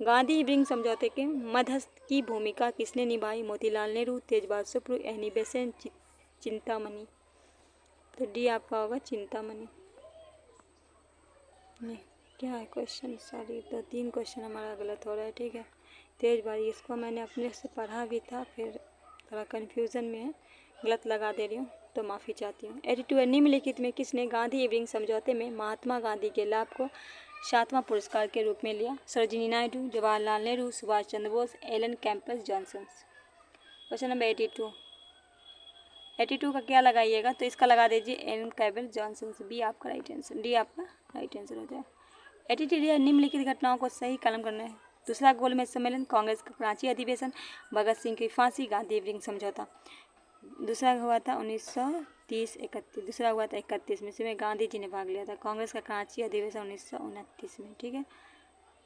Speaker 1: गांधी इवनिंग समझौते के मध्यस्थ की भूमिका किसने निभाई? Motilal Nehru, Tejbahadur Sapru, Annie Besant, Chintamani. तो डी आपका होगा चिंतामणि। नहीं, क्या है क्वेश्चन? सॉरी, तो 3 क्वेश्चन हमारा गलत हो रहा है, ठीक है। तेजबारी इसको मैंने अपने से पढ़ा भी था, फिर थोड़ा कन्फ्यूज़न में है, गलत लगा दे रही हूँ, तो माफ़ी चाहती हूँ। 82 है, निम्नलिखित में किसने गांधी इवनिंग समझौते में महात्मा गांधी के लाभ को 7वां पुरस्कार के रूप में लिया? Sarojini Naidu, Jawaharlal Nehru, Subhash Chandra Bose, Alan Campbell Johnson. Question number 82। 82 का क्या लगाइएगा? तो इसका लगा दीजिए एलन कैंपस जॉनसन। बी आपका राइट आंसर, डी आपका राइट आंसर हो जाए। 83 निम्नलिखित घटनाओं को सही कलम करना है। दूसरा गोलमेज सम्मेलन, कांग्रेस का कराची अधिवेशन, भगत सिंह की फांसी, गांधी ब्रिंग समझौता। दूसरा हुआ था 1930-31। दूसरा हुआ था 31 में, इसमें गांधी जी ने भाग लिया था। कांग्रेस का कराची अधिवेशन 1929 में, ठीक है।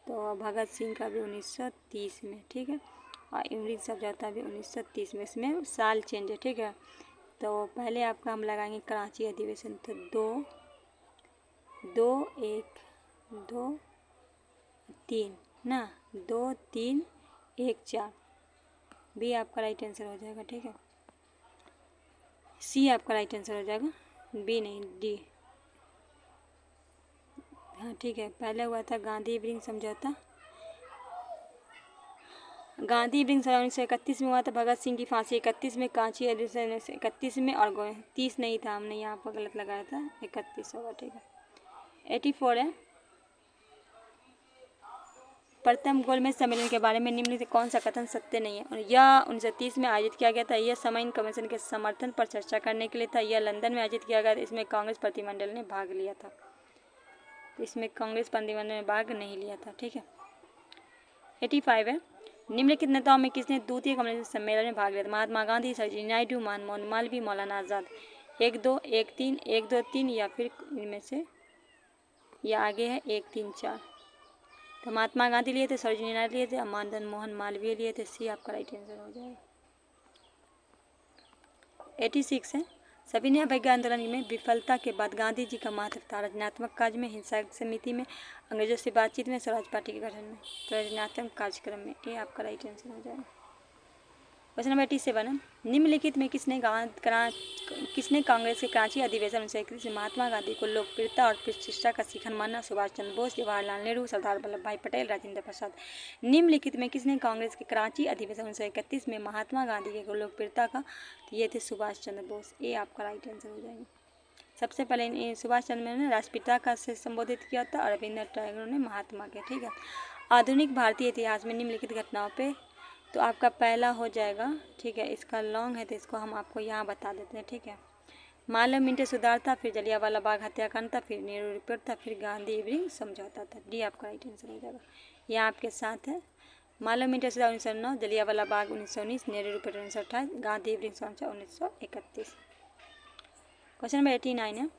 Speaker 1: तो भगत सिंह का भी 1930 में, ठीक है। और ब्रिंग समझौता भी 1930 में, इसमें साल चेंज है, ठीक है। तो पहले आपका हम लगाएंगे कराची अधिवेशन, तो 2-1-2-3 ना, 2-3-1-4। बी आपका राइट आंसर हो जाएगा, ठीक है। सी आपका राइट आंसर हो जाएगा, बी नहीं, डी। हाँ ठीक है, पहले हुआ था गांधी ब्रिंग समझौता। गांधी ब्रिंग समझौता 1931 में हुआ था। भगत सिंह की फांसी 31 में, कराची अधिवेशन 31 में, और 30 नहीं था, हमने यहाँ पर गलत लगाया था, 31 होगा, ठीक है। 84 है, प्रथम गोलमेज सम्मेलन के बारे में निम्नलिखित कौन सा कथन सत्य नहीं है? और यह 1930 में आयोजित किया गया था। यह समाइन कमीशन के समर्थन पर चर्चा करने के लिए था। यह लंदन में आयोजित किया गया था। इसमें कांग्रेस प्रतिनिधिमंडल ने भाग लिया था। इसमें कांग्रेस प्रतिनिधिमंडल ने भाग नहीं लिया था, ठीक है। 85 है, निम्नलिखित नेताओं में किसने द्वितीय कम्युनिस्ट सम्मेलन में भाग लिया था? महात्मा गांधी, सरोजिनी नायडू, मनमोहन मालवीय, मौलाना आज़ाद। 1-2, 1-3, 1-2-3, या फिर इनमें से या आगे है 1-3-4। तो महात्मा गांधी लिए थे, सरोजिनी नायडू लिए थे, मदन मोहन मालवीय लिए थे। सी आपका राइट आंसर हो जाएगा। 86 है, सविनय अवज्ञा आंदोलन में विफलता के बाद गांधी जी का महत्व था? रचनात्मक कार्य में, हिंसा समिति में, अंग्रेजों से बातचीत में, स्वराज पार्टी के गठन में। तो रचनात्मक कार्यक्रम में, ये आपका राइट आंसर हो जाएगा। क्वेश्चन नंबर 87 है, निम्नलिखित में किसने कांग्रेस के कराची अधिवेशन से महात्मा गांधी को लोकप्रियता और प्रतिष्ठा का शिखर माना? सुभाष चंद्र बोस, जवाहरलाल नेहरू, सरदार वल्लभ भाई पटेल, राजेंद्र प्रसाद। निम्नलिखित में किसने कांग्रेस के कराची अधिवेशन 1931 में महात्मा गांधी के लोकप्रियता का? तो ये थे सुभाष चंद्र बोस। ये आपका राइट आंसर हो जाएगा। सबसे पहले सुभाष चंद्र ने राष्ट्रपिता का से संबोधित किया था, और रविंद्रनाथ टैगोर ने महात्मा के, ठीक है। आधुनिक भारतीय इतिहास में निम्नलिखित घटनाओं पे, तो आपका पहला हो जाएगा, ठीक है। इसका लॉन्ग है तो इसको हम आपको यहाँ बता देते हैं, ठीक है। मालवीय मिंटो सुधार था, फिर जलियांवाला बाग हत्याकांड था, फिर नेहरू रिपोर्ट था, फिर गांधी ब्रिंग समझौता था। डी आपका राइट आंसर हो जाएगा। यहाँ आपके साथ है मालवीय मिंटो सुधार 1909, जलियांवाला बाग 1919, नेहरू रिपोर्ट 1928, गांधी ब्रिंग समझौता 1931। क्वेश्चन नंबर 89 है,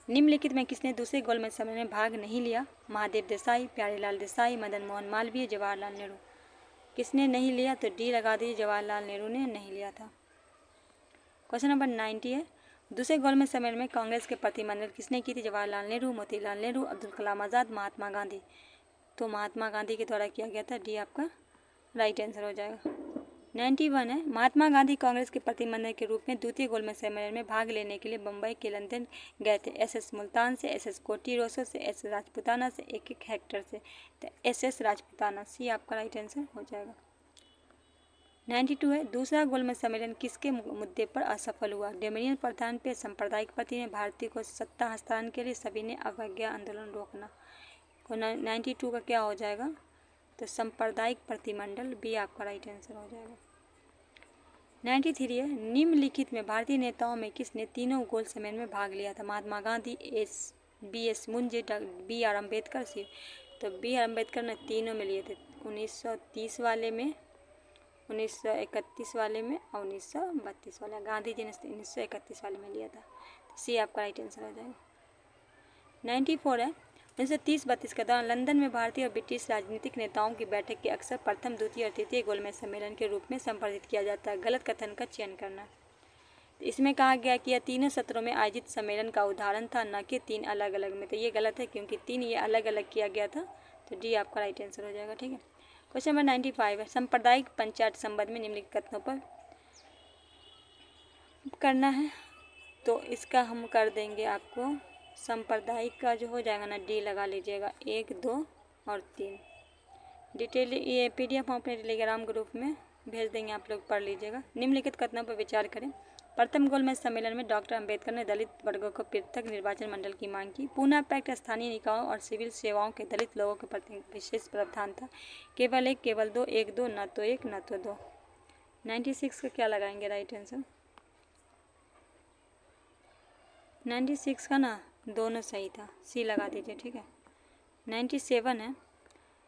Speaker 1: निम्नलिखित में किसने दूसरे गोलमेज सम्मेलन में भाग नहीं लिया? महादेव देसाई, प्यारेलाल देसाई, मदन मोहन मालवीय, जवाहरलाल नेहरू। किसने नहीं लिया? तो डी लगा दीजिए, जवाहरलाल नेहरू ने नहीं लिया था। क्वेश्चन नंबर 90 है, दूसरे गोलमेज सम्मेलन में कांग्रेस के प्रतिनिधिमंडल किसने की थी? जवाहरलाल नेहरू, मोतीलाल नेहरू, अब्दुल कलाम आज़ाद, महात्मा गांधी। तो महात्मा गांधी के द्वारा किया गया था। डी आपका राइट आंसर हो जाएगा। 91 है, महात्मा गांधी कांग्रेस के प्रतिनिधिमंडल के रूप में द्वितीय गोलमेज सम्मेलन में भाग लेने के लिए मुंबई के लंदन गए थे। SS मुल्तान से, SS कोटी रोसो से, SS राजपूताना से, 1-1 हेक्टर से। तो SS राजपूताना। सी आपका राइट आंसर हो जाएगा। 92 है, दूसरा गोलमेज सम्मेलन किसके मुद्दे पर असफल हुआ? डोमिनियन प्रधान पे, सांप्रदायिक पति ने भारतीय को सत्ता हस्तांतरण के लिए, सभी ने अवज्ञा आंदोलन रोकना। 92 का क्या हो जाएगा? तो सांप्रदायिक प्रतिमंडल। बी आपका राइट आंसर हो जाएगा। 93 है, निम्नलिखित में भारतीय नेताओं में किसने तीनों गोल सम्मेलन में भाग लिया था? Mahatma Gandhi, BS Munje, B R Ambedkar, C. तो बी आर अम्बेडकर ने तीनों में लिए थे, 1930 वाले में, 1931 वाले में, और 1932 वाले। गांधी जी ने 1931 वाले में लिया था। तो सी आपका राइट आंसर हो जाएगा। 94 है, 1930-32 के दौरान लंदन में भारतीय और ब्रिटिश राजनीतिक नेताओं की बैठक की अक्सर प्रथम, द्वितीय और तृतीय गोलमेज सम्मेलन के रूप में संपादित किया जाता है। गलत कथन का चयन करना। इसमें कहा गया कि यह तीनों सत्रों में आयोजित सम्मेलन का उदाहरण था, न कि 3 अलग अलग में। तो ये गलत है, क्योंकि 3 ये अलग अलग किया गया था। तो डी आपका राइट आंसर हो जाएगा, ठीक है। क्वेश्चन नंबर 95 है, सांप्रदायिक पंचायत संबंध में निम्नलिखित कथनों पर करना है। तो इसका हम कर देंगे आपको, सांप्रदायिक का जो हो जाएगा ना, डी लगा लीजिएगा। 1, 2 और 3। डिटेल ये PDF हम अपने टेलीग्राम ग्रुप में भेज देंगे, आप लोग पढ़ लीजिएगा। निम्नलिखित कथनों पर विचार करें। प्रथम गोलमेज सम्मेलन में डॉक्टर अंबेडकर ने दलित वर्गों को पृथक निर्वाचन मंडल की मांग की। पूना पैक्ट स्थानीय निकायों और सिविल सेवाओं के दलित लोगों के प्रति विशेष प्रावधान था। केवल एक, केवल दो, एक दो, न तो एक न तो दो। 96 का क्या लगाएंगे राइट आंसर? 96 का ना दोनों सही था, सी लगा दीजिए, ठीक है। 97 है,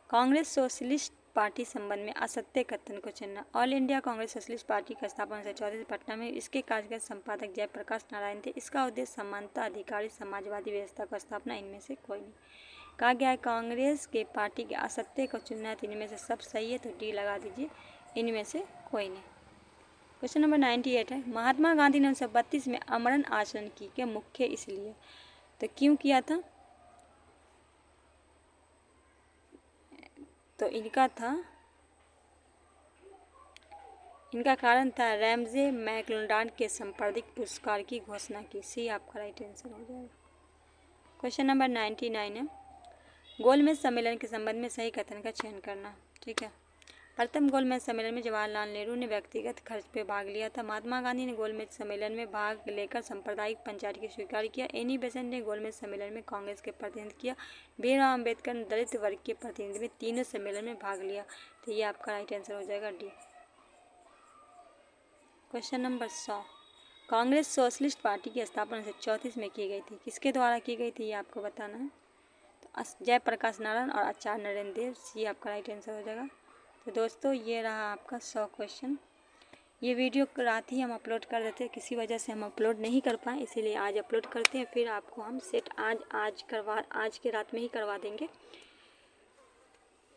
Speaker 1: कांग्रेस सोशलिस्ट पार्टी संबंध में असत्य कथन को चुनना। All India Congress socialist party का स्थापना 1934 पटना में, इसके कार्यकारी संपादक जयप्रकाश नारायण थे। इसका उद्देश्य समानता, अधिकारी, समाजवादी व्यवस्था का स्थापना, इनमें से कोई नहीं। कहा गया है कांग्रेस के पार्टी के असत्य को चुनना है, तो इनमें से सब सही है, तो डी लगा दीजिए, इनमें से कोई नहीं। क्वेश्चन नंबर 98 है, महात्मा गांधी ने 1932 में आमरण आचरण की के मुख्य इसलिए, तो क्यों किया था? तो इनका कारण था रैमजे मैकडोनाल्ड के सांप्रदायिक पुरस्कार की घोषणा की। सी आपका राइट आंसर हो जाएगा। क्वेश्चन नंबर 99 है, गोलमेज सम्मेलन के संबंध में सही कथन का चयन करना, ठीक है। प्रथम गोलमेज सम्मेलन में जवाहरलाल नेहरू ने व्यक्तिगत खर्च पे भाग लिया था। महात्मा गांधी ने गोलमेज सम्मेलन में भाग लेकर सांप्रदायिक पंचायत की स्वीकार किया। एनी बेसेंट ने गोलमेज सम्मेलन में कांग्रेस के प्रतिनिधित्व किया। भीमराव अम्बेडकर ने दलित वर्ग के प्रतिनिधि में तीनों सम्मेलन में भाग लिया। तो ये आपका राइट आंसर हो जाएगा D. Question number 100, Congress socialist party की स्थापना 1934 में की गई थी। किसके द्वारा की गई थी ये आपको बताना है। तो जयप्रकाश नारायण और आचार्य नरेंद्र देव। सी आपका राइट आंसर हो जाएगा। तो दोस्तों ये रहा आपका 100 क्वेश्चन। ये वीडियो रात ही हम अपलोड कर देते हैं, किसी वजह से हम अपलोड नहीं कर पाए, इसीलिए आज अपलोड करते हैं। फिर आपको हम सेट आज के रात में ही करवा देंगे।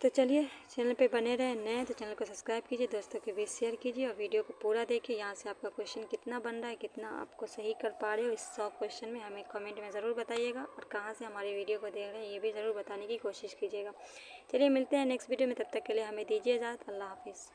Speaker 1: तो चलिए, चैनल पे बने रहे, नए तो चैनल को सब्सक्राइब कीजिए, दोस्तों के बीच शेयर कीजिए और वीडियो को पूरा देखिए। यहाँ से आपका क्वेश्चन कितना बन रहा है, कितना आपको सही कर पा रहे हो इस 100 क्वेश्चन में, हमें कमेंट में ज़रूर बताइएगा। और कहाँ से हमारी वीडियो को देख रहे हैं ये भी ज़रूर बताने की कोशिश कीजिएगा। चलिए मिलते हैं नेक्स्ट वीडियो में, तब तक के लिए हमें दीजिए इजाज़त। अल्लाह हाफिज़।